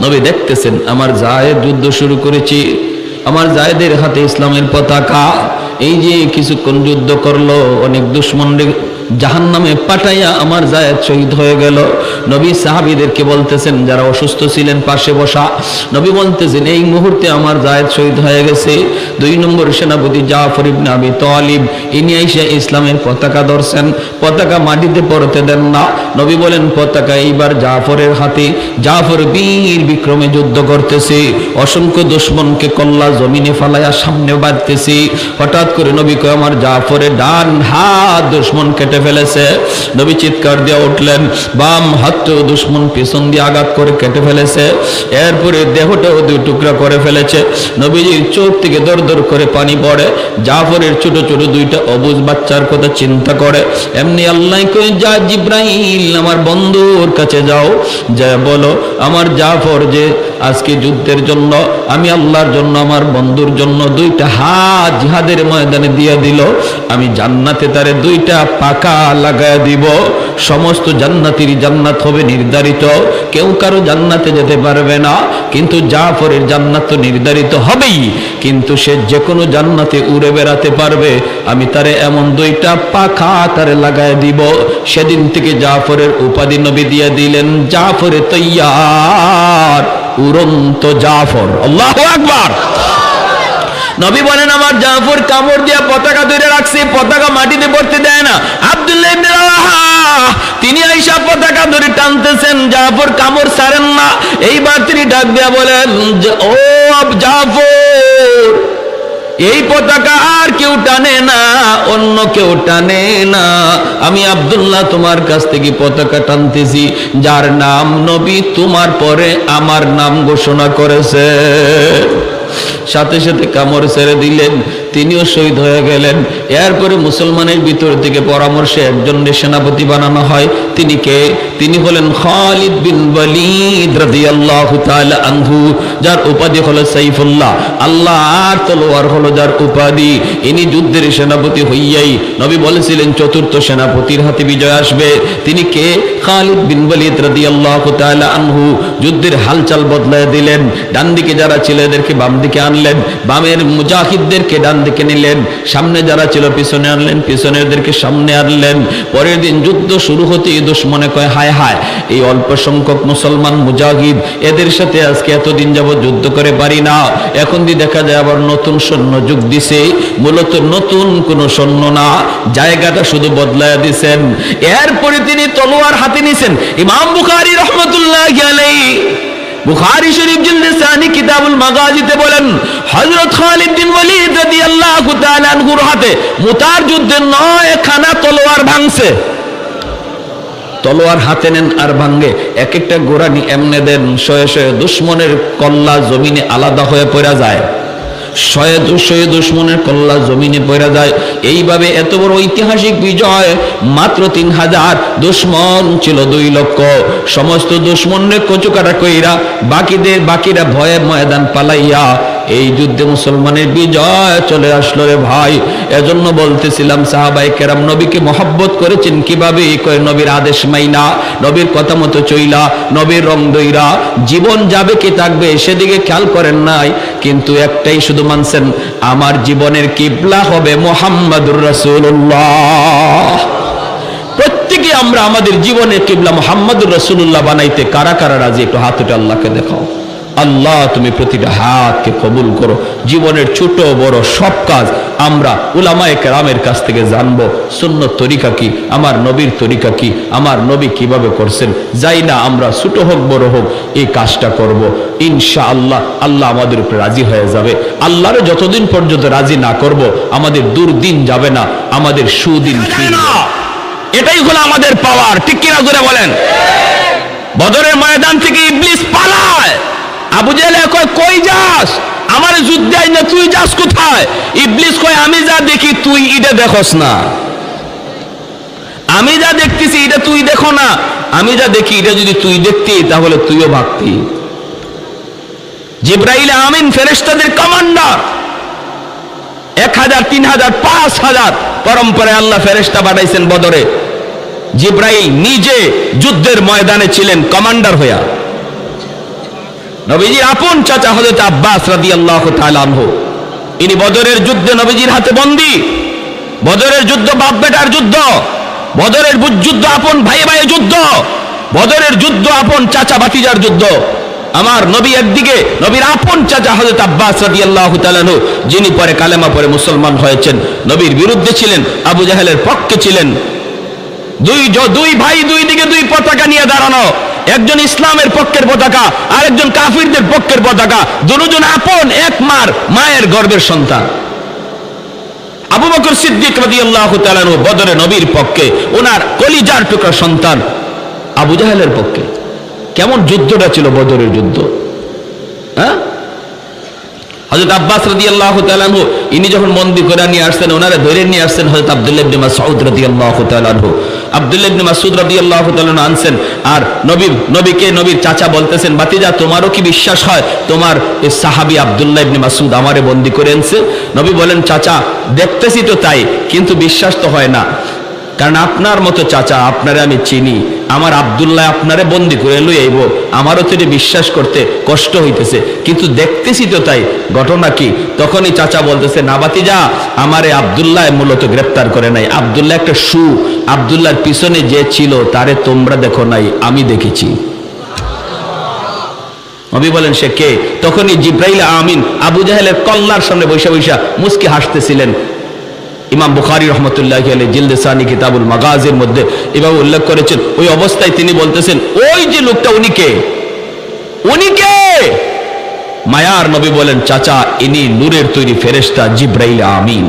নবী দেখতেছেন আমার জায়েদ যুদ্ধ শুরু করেছি, আমার জায়েদের হাতে ইসলামের পতাকা, এই যে কিছুক্ষণ যুদ্ধ করলো, অনেক দুশমনদের জাহান্নামে পাঠাইয়া আমার জায়েদ শহীদ হয়ে গেল। নবী সাহাবীদেরকে বলতেছেন, যারা অসুস্থ ছিলেন পাশে বসা, নবী বলতেছেন এই মুহূর্তে আমার জায়েদ শহীদ হয়ে গেছে। 2 নম্বর সেনাপতি জাফর ইবনে আবি তালিব, ইনি এসে ইসলামের পতাকা ধরছেন, পতাকা মাটিতে পড়তে দেন না। নবী বলেন পতাকা এইবার জাফরের হাতে। জাফর বীর বিক্রমে যুদ্ধ করতেছে, অসংখ্য দুশমনকে কল্লা জমিনে ফালাইয়া সামনে বাঁধতেছে। হঠাৎ করে নবী কয় আমার জাফরের ডান হাত দুশমন কেটে ফেলেছে। নবী চিৎকার দিয়ে উঠলেন, বাম হাতও দুশমন পিছন দিয়ে আঘাত করে কেটে ফেলেছে, এরপরে দেহটাও 2 টুকরা করে ফেলেছে। নবীজির চোখ থেকে দর দর করে পানি পড়ে। জাফরের ছোট ছোট 2টা অবুঝ বাচ্চার কথা চিন্তা করে। এমনি আল্লাহ কই, যা জিব্রাইল আমার বন্ধুর কাছে যাও, যা বলো আমার জাফর যে আজকে যুদ্ধের জন্য আমি আল্লাহর জন্য আমার বন্ধুর জন্য 2টা হাত জিহাদের ময়দানে দিয়ে দিল, আমি জান্নাতে তারে 2টা পাকা লাগায় দিব। সমস্ত জান্নাতির জান্নাত হবে নির্ধারিত, কেউ কারো জান্নাতে যেতে পারবে না, কিন্তু জাফরের জান্নাত তো নির্ধারিত হবেই, কিন্তু সে যে কোনো জান্নাতে উড়ে বেড়াতে পারবে। আমি তারে এমন 2টা পাখা তারে লাগায় দিব। সেদিন থেকে জাফরের উপাধি নবী দিয়ে দিলেন জাফরে তৈয়ার, উড়ন্ত জাফর। আল্লাহু আকবার। নবী বলেন আমার জাফর কামড় দিয়া পতাকা ধরে রাখছে, পতাকা মাটিতে পড়তে দেয় না। আব্দুল্লাহ ইবনে রাওয়াহা তিনি আয়েশা পতাকা ধরে টানতেছেন, জাফর কামড় ছাড়েন না। এইবার তিনি ডাক দিয়া বলেন, ও জাফর, এই পতাকা আর কেউ টানে না, অন্য কেউ টানে না, আমি আব্দুল্লাহ তোমার কাছ থেকে পতাকা টানতেছি, যার নাম নবী তোমার পরে আমার নাম ঘোষণা করেছে। সাথে সাথে কামড় ছেড়ে দিলেন, তিনিও শহীদ হয়ে গেলেন। এরপরে মুসলমানের ভিতর থেকে পরামর্শে একজন সেনাপতি বানানো হয়। তিনি কে? তিনি হলেন খালিদ বিন ওয়ালিদ রাদিয়াল্লাহু তাআলা আনহু, যার উপাধি হলো সাইফুল্লাহ, আল্লাহর তলোয়ার হলো যার উপাধি। ইনি যুদ্ধের সেনাপতি হইয়াই নবী বলেছিলেন চতুর্থ সেনাপতির হাতে বিজয় আসবে। তিনি কে? খালিদ বিন ওয়ালিদ রাদিয়াল্লাহু তাআলা আনহু। যুদ্ধের হালচাল বদলায় দিলেন। ডান দিকে যারা ছিল এদেরকে বাম দিকে আনলেন, বামের মুজাহিদদেরকে ডান দিকে নিলেন, সামনে যারা ছিল পিছনে আনলেন, পিছনেরদেরকে সামনে আনলেন। পরের দিন যুদ্ধ শুরু হতেই দুশমনে কয় হায় হায়, এই অল্প সংখ্যক মুসলমান মুজাহিদ, এদের সাথে আজকে এতদিন যাবত যুদ্ধ করে পারি না, এখন দিয়ে দেখা যায় আবার নতুন সৈন্য যোগ দিছে। মূলত নতুন কোন সৈন্য না, জায়গাটা শুধু বদলায় দিছেন। এরপরে তিনি তলোয়ার হাতে নিছেন। ইমাম বুখারী রাহমাতুল্লাহি আলাইহি বুখারী শরীফ জিলদে সানি কিতাবুল মাগাজিতে বলেন, হযরত খালিদ বিন ওয়ালিদ রাদিয়াল্লাহু তাআলা আনহুর হাতে মুতার যুদ্ধে 9 খানা তলোয়ার ভাঙছে। তলোয়ার হাতে নেন আর ভাঙ্গে, এক একটা গোরানি এমনে দেন, শয়ে শয়ে দুশ্মনের কল্লা জমিনে আলাদা হয়ে পড়া যায়, শয়ে দুশ্মনের কল্লা জমিনে পড়া যায়। এইভাবে এত বড় ঐতিহাসিক বিজয়। মাত্র 3000, দুশ্মন ছিল 2 লক্ষ। সমস্ত দুশ্মনে কচুকাটা কইরা বাকিরা ভয়ে ময়দান পালাইয়া এই যুদ্ধে মুসলমানের বিজয় চলে আসলো রে ভাই। এজন্য বলতেছিলাম সাহাবায়ে কেরাম নবীকে মহব্বত করেছেন কিভাবে? কয় নবীর আদেশ মাইনা, নবীর কথা মতো চইলা, নবীর রং দইরা। জীবন যাবে কি থাকবে সেদিকে খেয়াল করেন নাই, কিন্তু একটাই শুধু মানছেন, আমার জীবনের কিবলা হবে মুহাম্মাদুর রাসূলুল্লাহ। প্রত্যেকে আমরা আমাদের জীবনের কিবলা মুহাম্মাদুর রাসূলুল্লাহ বানাইতে কারা কারা রাজি? একটু হাত উঠে আল্লাহকে দেখাও। আল্লাহ তুমি প্রতিটা হাতকে কবুল করো। জীবনের ছোট বড় সব কাজ আমরা উলামায়ে কেরামের কাছ থেকে জানবো। সুন্নত তরিকা কি, আমার নবীর তরিকা কি, আমার নবী কিভাবে করছেন, যাই না আমরা ছোট হোক বড় হোক এই কাজটা করব। ইনশাআল্লাহ আল্লাহ আমাদের উপরে রাজি হয়ে যাবে। আল্লাহরে যতদিন পর্যন্ত রাজি না করব আমাদের দুর্দিন যাবে না, আমাদের সুদিন ফিরবে না। এটাই হলো আমাদের পাওয়ার। ঠিক কিনা জোরে বলেন? বদরের ময়দান থেকে ইবলিস পালায়। আবু জেহেল কয় কই যাস? আমার যুদ্ধে আই না, তুই যাস কোথায়? ইবলিস কয় আমি যা দেখি তুই এটা দেখোস না, আমি যা দেখতেছি এটা তুই দেখো না, আমি যা দেখি এটা যদি তুই দেখতি তাহলে তুইও ভাগতি। জিবরাইল আমিন ফেরেশতাদের কমান্ডার, 1000 3000 5000 পরম্পরায় আল্লাহ ফেরেশতা পাঠাইছেন বদরে। জিবরাইল নিজে যুদ্ধের ময়দানে ছিলেন কমান্ডার হইয়া। নবীজির আপন চাচা হযরত আব্বাস রাদিয়াল্লাহু তাআলা আনহু, ইনি বদরের যুদ্ধে নবীজির হাতে বন্দী। বদরের যুদ্ধ বাপ বেটার যুদ্ধ, বদরের যুদ্ধ আপন ভাই ভাইয়ের যুদ্ধ, বদরের যুদ্ধ আপন চাচা ভাতিজার যুদ্ধ। আমার নবী একদিকে, নবীর আপন চাচা হযরত আব্বাস রাদিয়াল্লাহু তাআলা আনহু, যিনি পরে কালেমা পড়ে মুসলমান হয়েছেন, নবীর বিরুদ্ধে ছিলেন, আবু জাহেলের পক্ষে ছিলেন। দুই ভাই দুই দিকে দুই পতাকা নিয়ে দাঁড়ানো, একজন ইসলামের পক্ষের পতাকা আর একজন কাফিরদের পক্ষের পতাকা। দুজন আপন এক মায়ের গর্ভের সন্তান। আবু বকর সিদ্দিক রাদিয়াল্লাহু তাআলা আনহু বদরে নবীর পক্ষে, ওনার কলিজার টুকরা সন্তান আবু জাহেলের পক্ষে। কেমন যুদ্ধটা ছিল বদরের যুদ্ধ, হ্যাঁ? হযরত আব্বাস রাদিয়াল্লাহু তাআলা আনহু ইনি যখন বন্দী করে নিয়ে আসছেন, ওনারা ধরে নিয়ে আসছেন হযরত আব্দুল্লাহ ইবনে মাসউদ রাদিয়াল্লাহু তাআলা আনহু। আব্দুল্লাহ ইবনে মাসউদ রাদিয়াল্লাহু তাআলা আনহু আনছেন, আর নবীকে নবীর চাচা বলতেছেন, বাতিজা তোমারও কি বিশ্বাস হয় তোমার এই সাহাবী আব্দুল্লাহ ইবনে মাসউদ আমারে বন্দী করে এনেছে? নবী বলেন, চাচা দেখতেছি তো তাই, কিন্তু বিশ্বাস তো হয় না, কারণ আপনার মতো চাচা আপনারে আমি চিনি, আমার আব্দুল্লাহ আপনারে বন্দী করে লই আইব, আমারও তো এটা বিশ্বাস করতে কষ্ট হইতেছে, কিন্তু দেখতেছি তো তাই, ঘটনা কি? তখনই চাচা বলতেছে, না বাতিজা, আমারে আব্দুল্লাহ মূলত গ্রেফতার করে নাই, আব্দুল্লাহ একটা আব্দুল্লাহর পিছনে যে ছিল তারে তোমরা দেখো নাই, আমি দেখেছি। নবী বলেন, সে কে? তখনই জিবরাইল আমিন আবু জাহেলের কল্লার সামনে বৈশা বৈশা মুস্কি হাসতেছিলেন। ইমাম বুখারী রাহমাতুল্লাহি আলাইহি জিলদে সানি কিতাবুল মাগাজির মধ্যে এভাবে উল্লেখ করেছেন। ওই অবস্থায় তিনি বলতেছেন, ওই যে লোকটা উনি কে? মায়ার নবী বলেন, চাচা ইনি নূরের তৈরি ফেরেশতা জিবরাইল আমিন।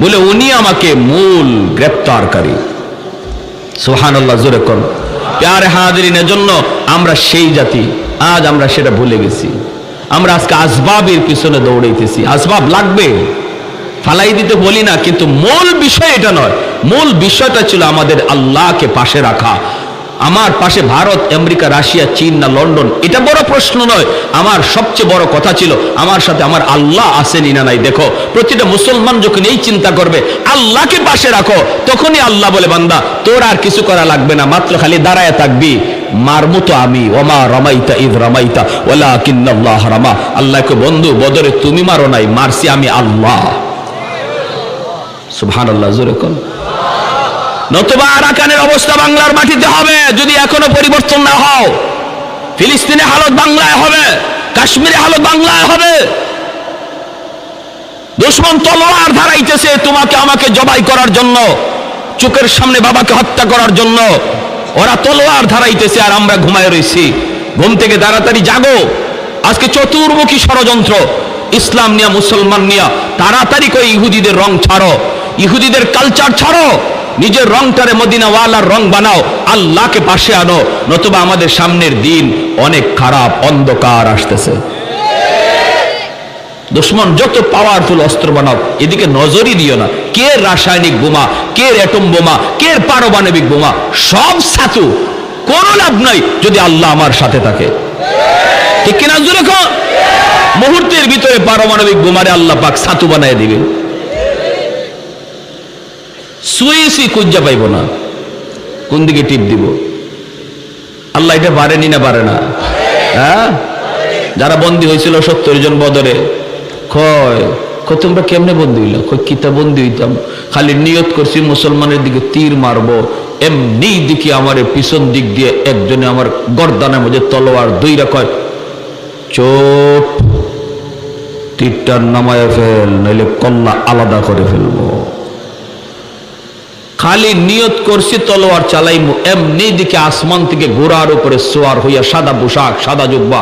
বলে উনি আমাকে মূল গ্রেফতারকারী। সুবহানাল্লাহ, জোরে কোন প্যারে হাজিরিনের জন্য আমরা সেই জাতি, আজ আমরা সেটা ভুলে গেছি। আমরা আজকে আসবাবের পিছনে দৌড়াইতেছি। আসবাব লাগবে, ফালাই দিতে বলি না, কিন্তু মূল বিষয় এটা নয়। মূল বিষয়টা ছিল আমাদের আল্লাহকে পাশে রাখা। আমার পাশে ভারত, আমেরিকা, রাশিয়া, চীন না লন্ডন, এটা বড় প্রশ্ন নয়। আমার সবচেয়ে বড় কথা ছিল আমার সাথে আমার আল্লাহ আসেনি না নাই। দেখো, প্রতিটা মুসলমান যখন এই চিন্তা করবে আল্লাহকে পাশে রাখো, তখনই আল্লাহ বলে, বান্দা তোর আর কিছু করা লাগবে না, মাত্র খালি দাঁড়ায় থাকবি, মারমু তো আমি। ওমা রামাইতা ইদ রামাইতা ওয়ালাকিন্নাল্লাহ রামা। আল্লাহকে, বন্ধু বদরে তুমি মারো নাই, মারছি আমি আল্লাহ। সুবহানাল্লাহ, জোরে কোন। নতুবা আরাকানের অবস্থা বাংলার মাটিতে হবে যদি এখনো পরিবর্তন না হও। ফিলিস্তিনে হালত বাংলায় হবে, কাশ্মীরে হালত বাংলায় হবে। দুশমন তলোয়ার ধারাইতেছে তোমাকে আমাকে জবাই করার জন্য, চোখের সামনে বাবাকে হত্যা করার জন্য ওরা তলোয়ার ধারাইতেছে, আর আমরা ঘুমায় রয়েছি। ঘুম থেকে তাড়াতাড়ি জাগো। আজকে চতুর্মুখী ষড়যন্ত্র, ইসলাম নিয়া, মুসলমান নিয়া। তাড়াতাড়ি করে ইহুদিদের রং ছাড়ো, ইহুদিদের কালচার ছাড়ো, নিজের রংটারে মদিনাওয়ালার রং বানাও, আল্লাহকে পাশে আনো। নতুবা আমাদের সামনের দিন অনেক খারাপ, অন্ধকার আসতেছে। দুশমন যত পাওয়ারফুল অস্ত্র বানাও, এদিকে নজরই দিও না। কে রাসায়নিক বোমা, কে অ্যাটম বোমা, কে পারমাণবিক বোমা, সব ছাতু, কোনো লাভ নাই যদি আল্লাহ আমার সাথে থাকে। ঠিক কিনা জোরে কও? মুহূর্তের ভিতরে পারমাণবিক বোমারে আল্লাহ পাক ছাতু বানায় দিবে। সুইসি কুজ্জা পাইব না, কোন দিকে টিপ দিব। আল্লাহ এটা পারেনি না পারে না? হ্যাঁ, যারা বন্দী হয়েছিল 70 জন বদরে, কয় তোমরা কেমনে বন্দী হইল? কিতা বন্দী হইতাম, খালি নিয়ত করছি মুসলমানের দিকে তীর মারবো, এমনি দিকে আমার পিছন দিক দিয়ে একজনে আমার গর্দানের মধ্যে তলোয়ার দুইরা, কয় চোপ, তীরটার নামায় ফেল, নইলে কল্লা আলাদা করে ফেলবো। খালি নিয়ত করছি তলোয়ার চালাইমু, এমনি দিকে আসমান থেকে ঘোড়ার উপরে সোয়ার হইয়া, সাদা পোশাক, সাদা জুব্বা,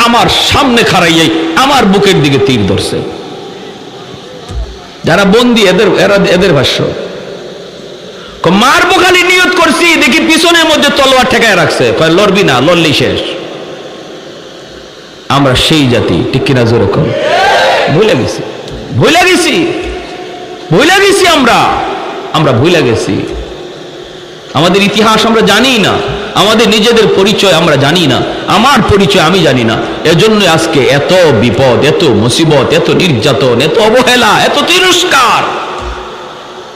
আমার সামনে খাড়াইয়াই আমার বুকের দিকে তীর ধরছে। যারা বন্দী এদের ভাষ্য, মারবো খালি নিয়ত করছি, দেখি পিছনের মধ্যে তলোয়ার ঠেকায় রাখছে, কয় লড়বি না, লড়লি শেষ। আমরা সেই জাতি, ঠিক কিনা জোরে কর? ভুলে গেছি, ভুলে গেছি, ভুলে গেছি। আমরা ভুলে গেছি। আমাদের ইতিহাস আমরা জানি না, আমাদের নিজেদের পরিচয় আমরা জানি না, আমার পরিচয় আমি জানি না। এজন্য আজকে এত বিপদ, এত মুসিবত, এত নির্যাতন, এত অবহেলা, এত তিরস্কার।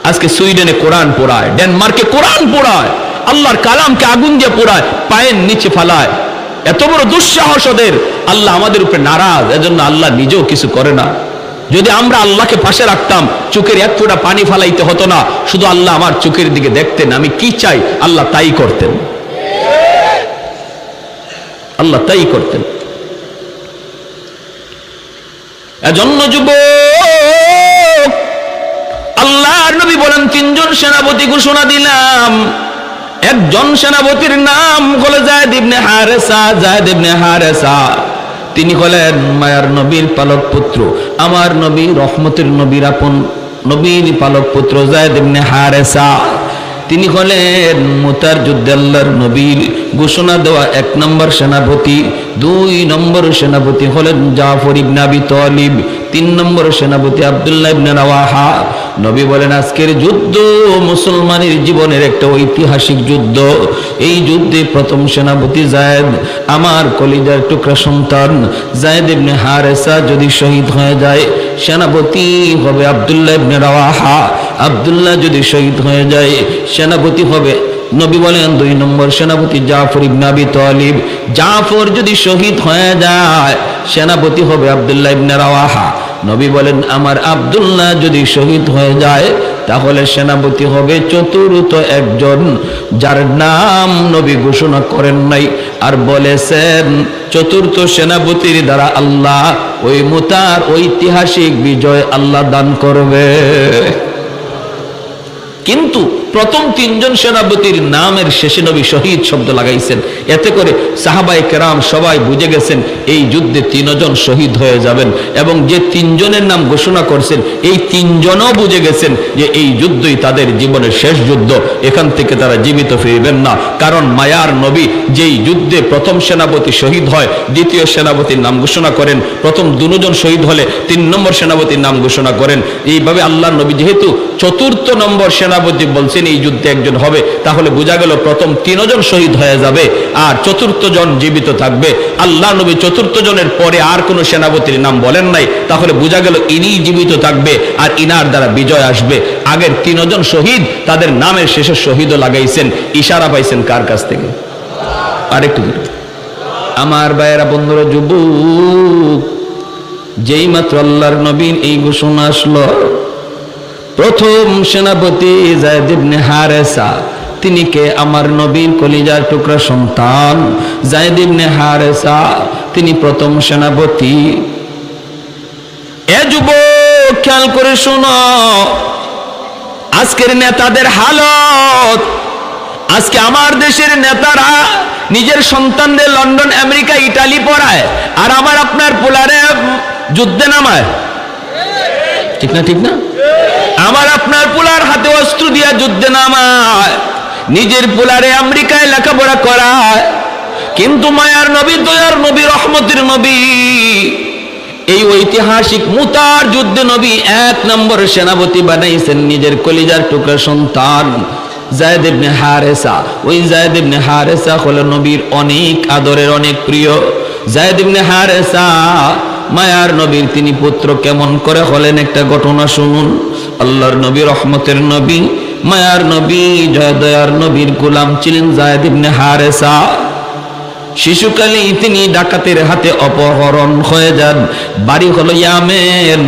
আজকে সুইডেনে কোরআন পোড়ায়, ডেনমার্কে কোরআন পোড়ায়, আল্লাহর কালামকে আগুন দিয়ে পোড়ায়, পায়ের নিচে ফালায়। এত বড় দুঃসাহস ওদের। আল্লাহ আমাদের উপরে নারাজ, এজন্য আল্লাহ নিজেও কিছু করে না। যদি আমরা আল্লাহকে পাশে রাখতাম, চোখের এক ফোঁটা পানি ফালাইতে হতো না, শুধু আল্লাহ আমার চোখের দিকে দেখতেন, আমি কি চাই আল্লাহ তাই করতেন, আল্লাহ তাই করতেন। এজন্য যুবক, আল্লাহর নবী বলেন 3 জন সেনাপতি ঘোষণা দিলাম। একজন সেনাপতির নাম হলো যায়েদ ইবনে হারেসা। যায়েদ ইবনে হারেসা তিনি হলেন মায়ার নবীর পালক পুত্র, আমার নবী রহমতের নবীর আপন নবীর পালক পুত্র যায়েদ ইবনে হারেসা। তিনি হলেন মুতার যুদ্ধে আল্লাহর নবীর ঘোষণা দেওয়া 1 নম্বর সেনাপতি। 2 নম্বর সেনাপতি হলেন জাফর ইবনে আবি তালিব। 3 নম্বর সেনাপতি আব্দুল্লাহ ইবনে রাওয়াহা। নবী বলেন আজকের যুদ্ধ মুসলমানের জীবনের একটা ঐতিহাসিক যুদ্ধ। এই যুদ্ধে প্রথম সেনাপতি যায়েদ, আমার কলিজার টুকরা সন্তান যায়েদ ইবনে হারেসা যদি শহীদ হয়ে যায়, সেনাপতি হবে আব্দুল্লাহ ইবনে রাওয়াহা। আব্দুল্লাহ যদি শহীদ হয়ে যায়, সেনাপতি হবে, নবী বলেন 2 নম্বর সেনাপতি জাফর ইবনে আবি তালিব। জাফর যদি শহীদ হয়ে যায়, সেনাপতি হবে আব্দুল্লাহ ইবনে রাওয়াহা। নবী বলেন আমার আব্দুল্লাহ যদি শহীদ হয়ে যায়, তাহলে সেনাপতি হবে চতুর্থ একজন, যার নাম নবী ঘোষণা করেন নাই, আর বলেছেন চতুর্থ সেনাপতির দ্বারা আল্লাহ ওই মুতার ঐতিহাসিক বিজয় আল্লাহ দান করবে। কিন্তু প্রথম তিনজন সেনাপতির নামের শেষে নবী শহীদ শব্দ লাগাইছেন। এতে করে সাহাবায়ে কেরাম সবাই বুঝে গেছেন এই যুদ্ধে তিনজন শহীদ হয়ে যাবেন, এবং যে তিনজনের নাম ঘোষণা করছেন এই তিনজনও বুঝে গেছেন যে এই যুদ্ধই তাদের জীবনের শেষ যুদ্ধ, এখান থেকে তারা জীবিত ফিরবেন না। কারণ মায়ার নবী যেই যুদ্ধে প্রথম সেনাপতি শহীদ হয়, দ্বিতীয় সেনাপতির নাম ঘোষণা করেন, প্রথম দুজন শহীদ হলে 3 নম্বর সেনাপতির নাম ঘোষণা করেন। এইভাবে আল্লাহ নবী যেহেতু 4র্থ নম্বর সেনাপতি বলছেন এই যুদ্ধে একজন হবে, তাহলে বোঝা গেল প্রথম 3 জন শহীদ হয়ে যাবে আর 4র্থ জন জীবিত থাকবে। আল্লাহ নবী 4র্থ জনের পরে আর কোনো সেনাপতির নাম বলেন নাই, তাহলে বোঝা গেল ইনি জীবিত থাকবে আর ইনার দ্বারা বিজয় আসবে। আগের 3 জন শহীদ তাদের নামের শেষে শহীদও লাগাইছেন, ইশারা পাইছেন কার কাছ থেকে? আরেকটু আমার ভাইয়েরা, বন্ধুরা, যুবক, যেই মাত্র আল্লাহর নবীর এই ঘোষণা আসলো, প্রথম সেনাপতি যায়েদ ইবনে হারেসা, তিনি কে? আমার নবীর কলিজার টুকরা সন্তান যায়েদ ইবনে হারেসা, তিনি প্রথম সেনাপতি। এ যুবক, খেয়াল করে শোনো, আজকের নেতাদের হালত। আজকে আমার দেশের নেতারা নিজের সন্তানদের লন্ডন, আমেরিকা, ইটালি পড়ায়, আর আমার আপনার পোলারে যুদ্ধে নামায়। ঠিক না? ঠিক না? আমার আপনার পোলার হাতে অস্ত্র দিয়া যুদ্ধে নামায়, নিজের পোলারে আমেরিকায় লেখাপড়া করায়। কিন্তু মায়ার নবী, দয়ার নবী, রহমতের নবী, এই ঐতিহাসিক মুতার যুদ্ধে নবী 1 নম্বর সেনাপতি বানাইছেন নিজের কলিজার টুকরা সন্তান যায়েদ ইবনে হারেসা। ওই যায়েদ ইবনে হারেসা হলো নবীর অনেক আদরের, অনেক প্রিয়। যায়েদ ইবনে হারেসা মায়ার নবীর তিনি পুত্র কেমন করে হলেন একটা ঘটনা শুনুন। আল্লাহর নবী, রহমতের নবী, মায়ার নবী, দয়ার নবীর গোলাম ছিলেন যায়েদ ইবনে হারেসা। শিশুকালেই তিনি ডাকাতের হাতে অপহরণ হয়ে যান। বাড়ি হলো ইয়ামেন।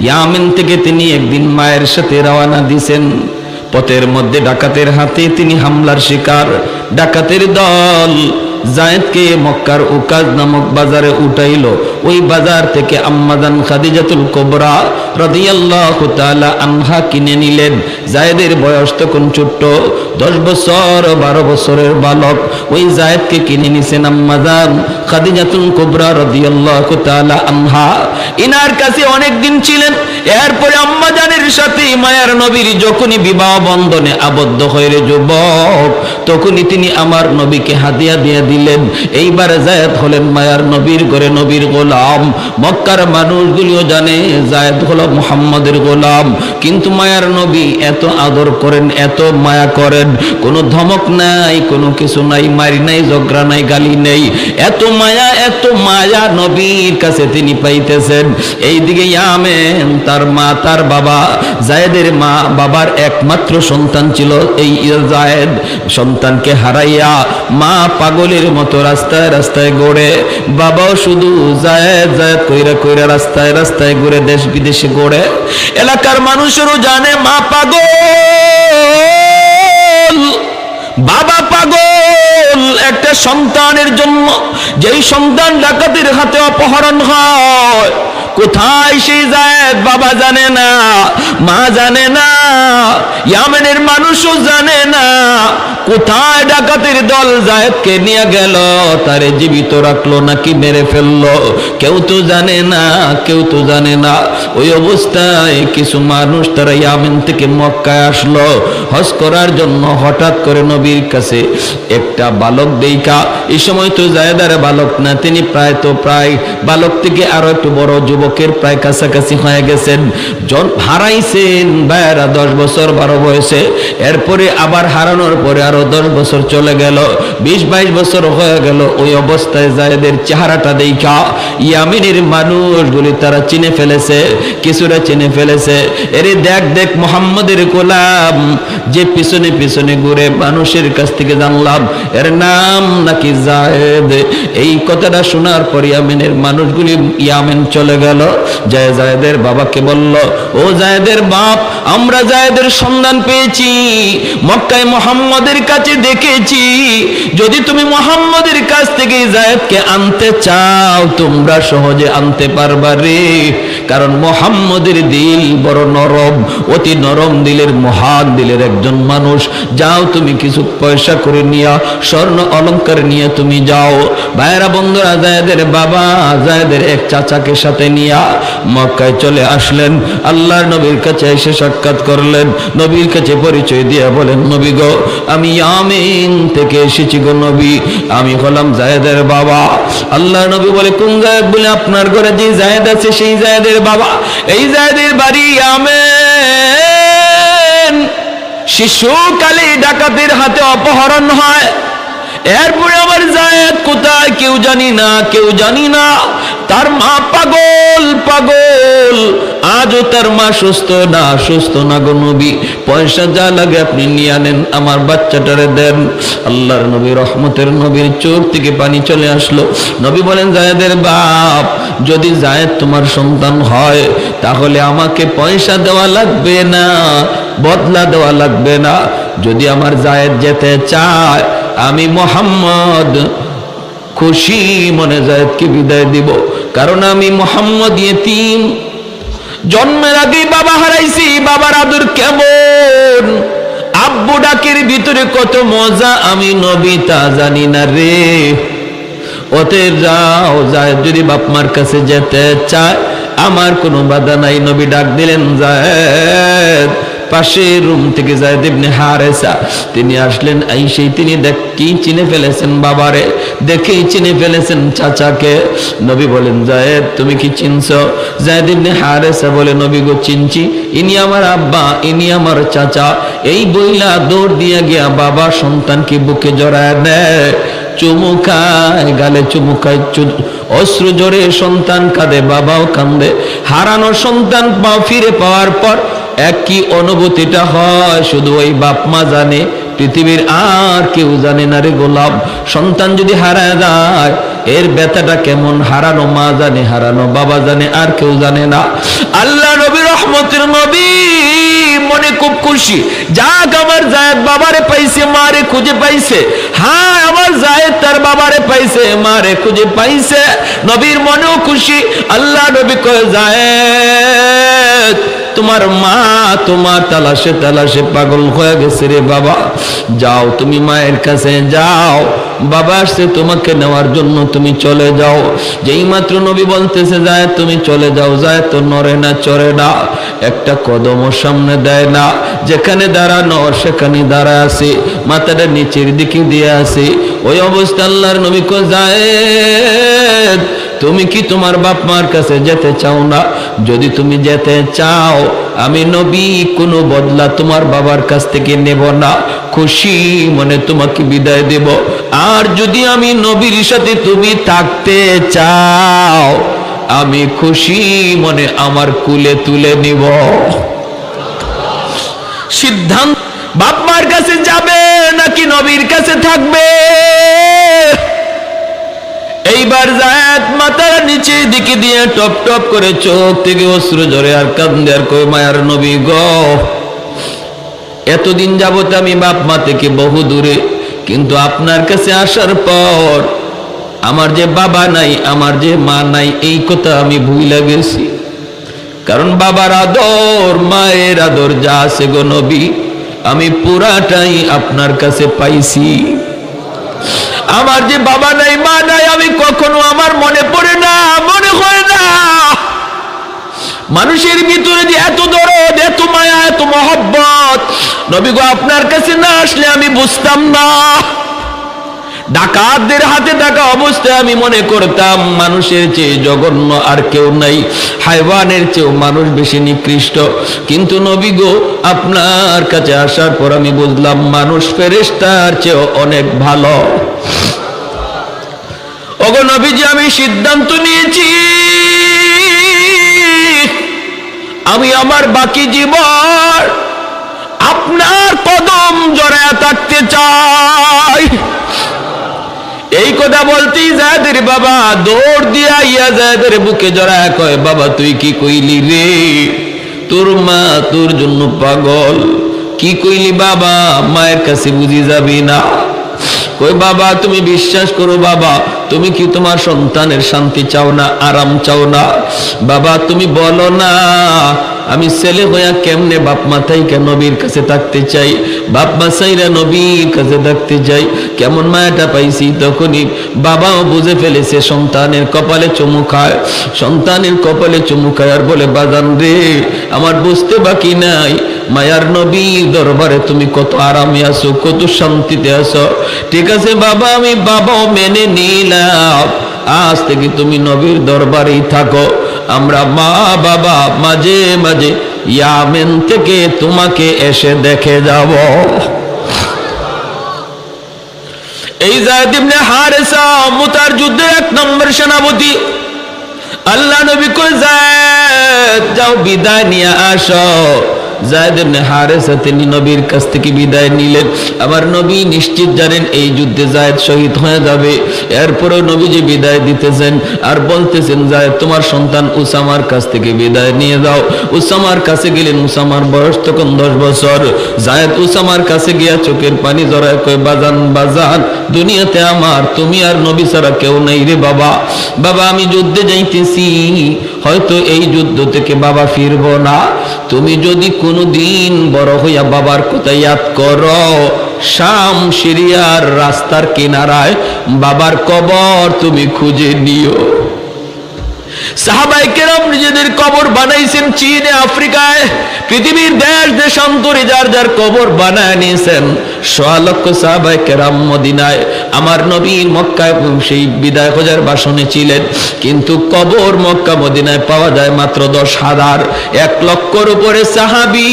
ইয়ামেন থেকে তিনি একদিন মায়ের সাথে রওনা দিয়েছেন। পথের মধ্যে ডাকাতের হাতে তিনি হামলার শিকার। ডাকাতের দল যায়েদকে মক্কার উকাজ নামক বাজারে উঠাইলো। ওই বাজার থেকে আম্মাজান খাদিজাতুল কুবরা রাদিয়াল্লাহু তাআলা আনহা কিনে নিলেন। যায়েদের বয়স তখন ছোট্ট, 10 বছর 12 বছরের বালক। ওই যায়েদকে কিনে নিছেন আম্মাজান খাদিজাতুল কুবরা রাদিয়াল্লাহু তাআলা আনহা। ইনার কাছে অনেক দিন ছিলেন। এরপরে আম্মাজানের সাথে মায়ার নবীর যখনই বিবাহ বন্ধনে আবদ্ধ হয়ে যুবক, তখনই তিনি আমার নবীকে হাদিয়া দিয়ে দিলেন। এইবার যায়েদ হলেন মায়ার নবীর ঘরে নবীর গোলাম। মক্কার মানুষগুলিও জানে যায়েদ হলো মুহাম্মাদের গোলাম, কিন্তু মায়ার নবী এত আদর করেন, এত মায়া করেন, কোনো ধমক নাই, কোনো কিছু নাই, মারি নাই, ঝগড়া নাই, গালি নেই। এত মায়া নবীর কাছে তিনি পাইতেছেন। এইদিকে ইয়ামেন, তার মা, তার বাবা, যায়েদের মা বাবার একমাত্র সন্তান ছিল এই যায়েদ। সন্তানকে হারাইয়া মা পাগলের মতো রাস্তায় রাস্তায় ঘোরে, বাবাও শুধু যায়েদ যায়েদ কইরা কইরা রাস্তায় রাস্তায় ঘুরে, দেশ বিদেশে ঘোরে। এলাকার মানুষেরও জানে মা পাগল, বাবা পাগল একটা সন্তানের জন্য। যেই সন্তান ডাকাতের হাতে অপহরণ হয়, কোথায় সেই যায়েদ বাবা জানে না, মা জানে না, ইয়ামেনের মানুষও জানে না কোথায় ডাকাতের দল যায়েদকে নিয়ে গেল, তারে জীবিত রাখলো নাকি মেরে ফেললো, কেউ তো জানে না, কেউ তো জানে না। ওই অবস্থায় কিছু মানুষ তারা ইয়ামেন থেকে মক্কায় আসলো হজ করার জন্য। হঠাৎ করে নবীর কাছে একটা বালক দেখা, এই সময় তো যায়েদ আর বালক না, তিনি প্রায় বালক থেকে আরো একটু বড় যুবকের প্রায় কাছাকাছি হয়ে গেছেন। হারাইছেন ভাইয়েরা 10 বছর 12 বয়সে। এরপরে আবার হারানোর পরে আরো 10 বছর চলে গেল, 20-22 বছর হয়ে গেল। ওই অবস্থায় যায়েদের চেহারাটা দেখা ইয়ামেনের মানুষগুলি তারা চিনে ফেলেছে, কিছুরা চিনে ফেলেছে। এরে দেখ দেখ মুহাম্মাদের গোলাম যে পিছনে পিছনে ঘুরে, মানুষের কাছ থেকে জানলাম এর নাম নাকি যায়েদ। এই কথাটা শোনার পর ইয়ামেনের মানুষগুলি ইয়ামেন চলে গেল। যায়েদের বাবাকে বলল, ও যায়েদের বাপ, আমরা যায়েদের সন্ধান পেয়েছি, মক্কায় মুহাম্মাদের কাছে দেখেছি। যদি তুমি মুহাম্মাদের কাছ থেকে যায়েদকে আনতে চাও, তোমরা সহজে আনতে পারবা রে, কারণ মুহাম্মদের দিল বড় নরম, অতি নরম দিলের মহান দিলের একজন মানুষ। যাও তুমি কিছু পয়সা করে নিয়া, স্বর্ণ অলংকার নিয়ে তুমি যাও। ভাইরা বন্ধুরা, যায়েদের বাবা যায়েদের এক চাচাকে সাথে নিয়া মক্কায় চলে আসলেন। আল্লাহর নবীর কাছে এসে সাক্ষাৎ করলেন। নবীর কাছে পরিচয় দিয়ে বলেন, নবী গো, আমি ইয়ামিন থেকে এসেছি গো নবী, আমি হলাম যায়েদের বাবা। আল্লাহর নবী বলে, কোন যায়েদ? বলে, আপনার ঘরে যে যায়েদ আছে সেই যায়েদের বাবা। এই যায়েদের বাড়ি ইয়ামেন। শিশুকালে ডাকাতের হাতে অপহরণ হয়, এরপরে আমার যায়েদ কোথায় কেউ জানি না, কেউ জানি না। তার মা পাগল পাগল, আজও তার মা সুস্থ না, সুস্থ না গো নবী। পয়সা যা লাগে আপনি নিয়ে আনেন, আমার বাচ্চাটারে দেন। আল্লাহর নবী রহমতের নবীর চোখ থেকে পানি চলে আসলো। নবী বলেন, যায়েদের বাপ, যদি যায়েদ তোমার সন্তান হয় তাহলে আমাকে পয়সা দেওয়া লাগবে না, বদলা দেওয়া লাগবে না। যদি আমার যায়েদ যেতে চায়, আমি মুহাম্মদ খুশি মনে যায়েদকে বিদায় দিব, কারণ আমি মুহাম্মদ ইয়েতিম। জন্মের আগেই বাবা হারাইছি, বাবার আদর কেমন, আব্বু ডাকের ভিতরে কত মজা, আমি নবী তা জানি না রে। অতএব যাও, যায়েদ যদি বাপ মার কাছে যেতে চায় আমার কোনো বাধা নাই। নবী ডাক দিলেন, যায়েদ। পাশের রুম থেকে যায়েদ ইবনে হারেসা তিনি আসলেন। আইসেই তিনি দেখেই চিনে ফেলেছেন বাবারে, দেখেই চিনে ফেলেছেন চাচাকে। নবী বলেন, যায়েদ তুমি কি চিনছো? যায়েদ ইবনে হারেসা বলে, নবী গো, চিনছি, ইনি আমার আব্বা, ইনি আমার চাচা। এই বইলা দৌড় দিয়ে গিয়া বাবা সন্তানকে বুকে জড়ায় দেয়, চুমুকায়, গালে চুমুকায়, অশ্রু জোরে সন্তান কাঁদে, বাবাও কান্দে। হারানো সন্তান ফিরে পাওয়ার পর একই অনুভূতিটা হয় শুধু ওই বাপ মা জানে, পৃথিবীর আর কেউ জানে না রে গোলাম। সন্তান যদি হারায় যায় এর ব্যথাটা কেমন, হারানো মা জানে, হারানো বাবা জানে, আর কেউ জানে না। আল্লাহ নবী রহমতের নবী মনে খুব খুশি, যাক আমার যায়েদ বাবারে পাইছে, মারে খুঁজে পাইছে। হ্যাঁ, আমার যায়েদ তার বাবারে পাইছে, মারে খুঁজে পাইছে। নবীর মনেও খুশি। আল্লাহ নবী কয়, যায়েদ তোমার মা তোমার তালাশে তালাশে পাগল হয়ে গেছে রে বাবা, যাও তুমি মায়ের কাছে যাও, বাবা আসছে তোমাকে নেওয়ার জন্য, তুমি চলে যাও। যেই মাত্র নবী বলতেছে যায়েদ তুমি চলে যাও, যায়েদ তো নড়ে না, চড়ে না, একটা কদমও সামনে দেয় না। যেখানে দাঁড়ানো সেখানে দাঁড়ায় আছে, মাথাটা নিচের দিকে দিয়ে আছে। ওই অবস্থা আল্লাহর নবী কয়, যায়েদ তুমি কি তোমার বাপ মার কাছে যেতে চাও না? যদি তুমি যেতে চাও আমি নবী কোনো বদলা তোমার বাবার কাছ থেকে নেব না, খুশি মনে তোমাকে বিদায় দেব। আর যদি আমি নবীর সাথে তুমি থাকতে চাও আমি খুশি মনে আমার কুলে তুলে নিব। সিদ্ধান্ত, বাপ মার কাছে যাবে নাকি নবীর কাছে থাকবে? এইবার যায়েদ মাথার নিচে দিকে দিয়ে টপ টপ করে চোখ থেকে অশ্রু ঝরে আর কান্দে আর কই, মায়ার নবী গো, এতদিন যাবত আমি বাপ মা থেকে বহু দূরে, কিন্তু আপনার কাছে আসার পর আমার যে বাবা নাই, আমার যে মা নাই, এই কথা আমি ভুলে গেছি। কারণ বাবার আদর মায়ের আদর যা আছে গো নবী আমি পুরাটাই আপনার কাছে পাইছি। আমার যে বাবা নাই মা নাই আমি কখনো আমার মনে পড়ে না, মনে হয় না। মানুষের ভিতরে যে এত দরদ, এত মায়া, এত মহব্বত, নবী গো আপনার কাছে না আসলে আমি বুঝতাম না। ডাকাতদের হাতে থাকা অবস্থায় আমি মনে করতাম মানুষের চেয়ে জঘন্য আর কেউ নাই, হায়ওয়ানের চেয়েও মানুষ বেশি নিকৃষ্ট। কিন্তু নবী গো আপনার কাছে আসার পর আমি বুঝলাম মানুষ ফেরেশতার চেয়েও অনেক ভালো। ওগো নবীজি, আমি সিদ্ধান্ত নিয়েছি আমি আমার বাকি জীবন আপনার কদম জড়ায় থাকতে চাই। এই কথা বলতেই যায়েদের বাবা দৌড় দিয়া ইয়া যায়েদের বুকে জড়ায় কয়, বাবা তুই কি কইলি রে? তোর মা তোর জন্য পাগল। কি কইলি বাবা? মায়ের কাছে বুঝি যাবি না? কই বাবা তুমি বিশ্বাস করো বাবা, তুমি কি তোমার সন্তানের শান্তি চাও না, আরাম চাও না? বাবা তুমি বলো না, আমি ছেলে হইয়া কেমনে বাপ মাথায় কেন নবীর কাছে থাকতে চাই, বাপ মা চাইরা নবীর কাছে থাকতে চাই। কেমন মায়াটা পাইছি তখনই বাবাও বুঝে ফেলেছে সন্তানের কপালে চুমু খায়, সন্তানের কপালে চুমু খায় আর বলে বাজান রে আমার বুঝতে বাকি নাই, মায়ার নবীর দরবারে তুমি কত আরামে আছো, কত শান্তিতে আছো। ঠিক আছে বাবা, আমি বাবাও মেনে নিলাম, আজ থেকে তুমি নবীর দরবারেই থাকো। আমরা মা বাবা মাঝে মাঝে ইয়ামেন থেকে তোমাকে এসে দেখে যাব। এই যায়েদ ইবনে হারেসা মুতার যুদ্ধের 1 নম্বর সেনাপতি। আল্লাহ নবী কই যায়েদ যাও বিদায় নিয়ে আসো। যায়েদ ইবনে হারেসা তিনি নবীর কাছ থেকে বিদায় নিলেন। আমার নবী নিশ্চিত জানেন এই যুদ্ধে যায়েদ শহীদ হয়ে যাবে। এরপরেও নবীজি বিদায় দিতেছেন আর বলতেছেন যায়েদ তোমার সন্তান উসামার কাছ থেকে বিদায় নিয়ে যাও। উসামার কাছে গেলেন, উসামার বয়স তখন 10 বছর। যায়েদ উসামার কাছে গিয়া চোখের পানি জড়ায় কয় বাজান বাজান, দুনিয়াতে আমার তুমি আর নবী ছাড়া কেউ নাই রে বাবা। বাবা আমি যুদ্ধে যাইতেছি, হয়তো এই যুদ্ধ থেকে বাবা ফিরবো না। তুমি যদি কোনদিন বড় হইয়া বাবার কথা ইয়াদ করো, শাম সিরিয়ার রাস্তার কিনারায় বাবার কবর তুমি খুঁজে নিও। সাহাবায়ে কেরাম নিজেদের কবর বানাইছেন চীনে, আফ্রিকায়, পৃথিবীর দেশ দেশান্তরে যার যার কবর বানায় নিয়েছেন। 1.5 লক্ষ সাহাবায়ে কেরাম মদিনায়, আমার নবী মক্কায় সেই বিদায় হজের বাসনে ছিলেন, কিন্তু কবর মক্কা মদিনায় পাওয়া যায় মাত্র 10,000। 1 লক্ষর উপরে সাহাবী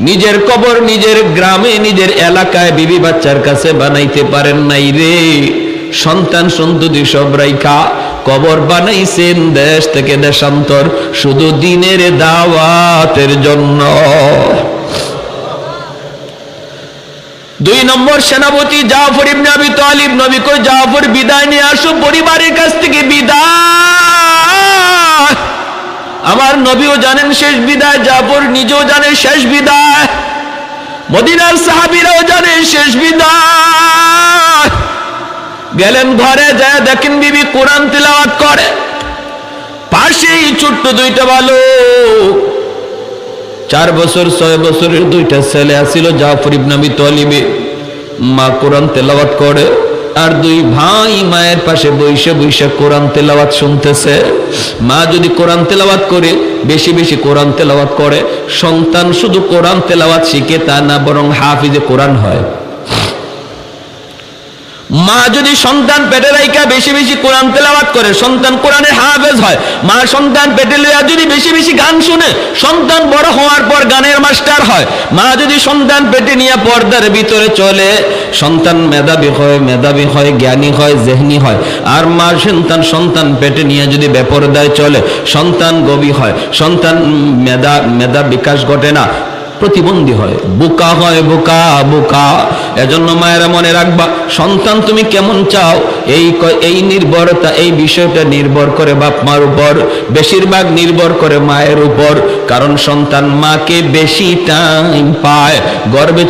নিজের কবর নিজের গ্রামে নিজের এলাকায় বিবি বাচ্চার কাছে বানাইতে পারেন নাই রে। সন্তান সন্ততি সব রাইখা কবর বানাইছেন দেশ থেকে দেশান্তর, শুধু দিনের দাওয়াতের জন্য। 2 নম্বর সেনাপতি জাফর ইবনে আবি তালিব। নবী কই জাফর বিদায় নিয়ে আসো পরিবারের কাছ থেকে বিদায়। আমার নবীও জানেন শেষ বিদায়, জাফর নিজেও জানে শেষ বিদায়, মদিনার সাহাবীরাও জানে শেষ বিদায়। গেলেন ঘরে, যায় দেখেন বিবি কোরআন তিলাওয়াত করে, পাশেই ছোট্ট 2টা বালক, 4 বছর 6 বছরের 2টা ছেলে আছিল জাফর ইবনে আবি তালিবের। মা কোরআন তেলাওয়াত করে আর 2 ভাই মায়ের পাশে বইসে বইসে কোরআন তেলাওয়াত শুনতেছে। মা যদি কোরআন তেলাওয়াত করে, বেশি বেশি কোরআন তেলাওয়াত করে, সন্তান শুধু কোরআন তেলাওয়াত শিখে তা না, বরং হাফিজে কোরআন হয়। মা যদি সন্তান পেটে রাইখা বেশি বেশি কোরআন তেলাওয়াত করে, সন্তান কোরআনের হাফেজ হয়। মা সন্তান পেটে লইয়া যদি বেশি বেশি গান শুনে, সন্তান বড় হওয়ার পর গানের মাস্টার হয়। মা যদি সন্তান পেটে নিয়ে পর্দার ভিতরে চলে, সন্তান মেধাবী হয়, জ্ঞানী হয়, জেহনি হয়। আর মা সন্তান পেটে নিয়ে যদি বেপরদায় চলে, সন্তান গবী হয়, সন্তান মেধা বিকাশ ঘটে না, প্রতিবন্ধী হয়, বোকা হয়, বোকা। এজন্য মায়েরা মনে রাখবা, সন্তান তুমি কেমন চাও এই নির্ভরতা, এই বিষয়টা নির্ভর করে বাপ মার উপর, বেশিরভাগ নির্ভর করে মায়ের উপর। কারণ সন্তান মাকে বেশি টাইম পায়, গর্বে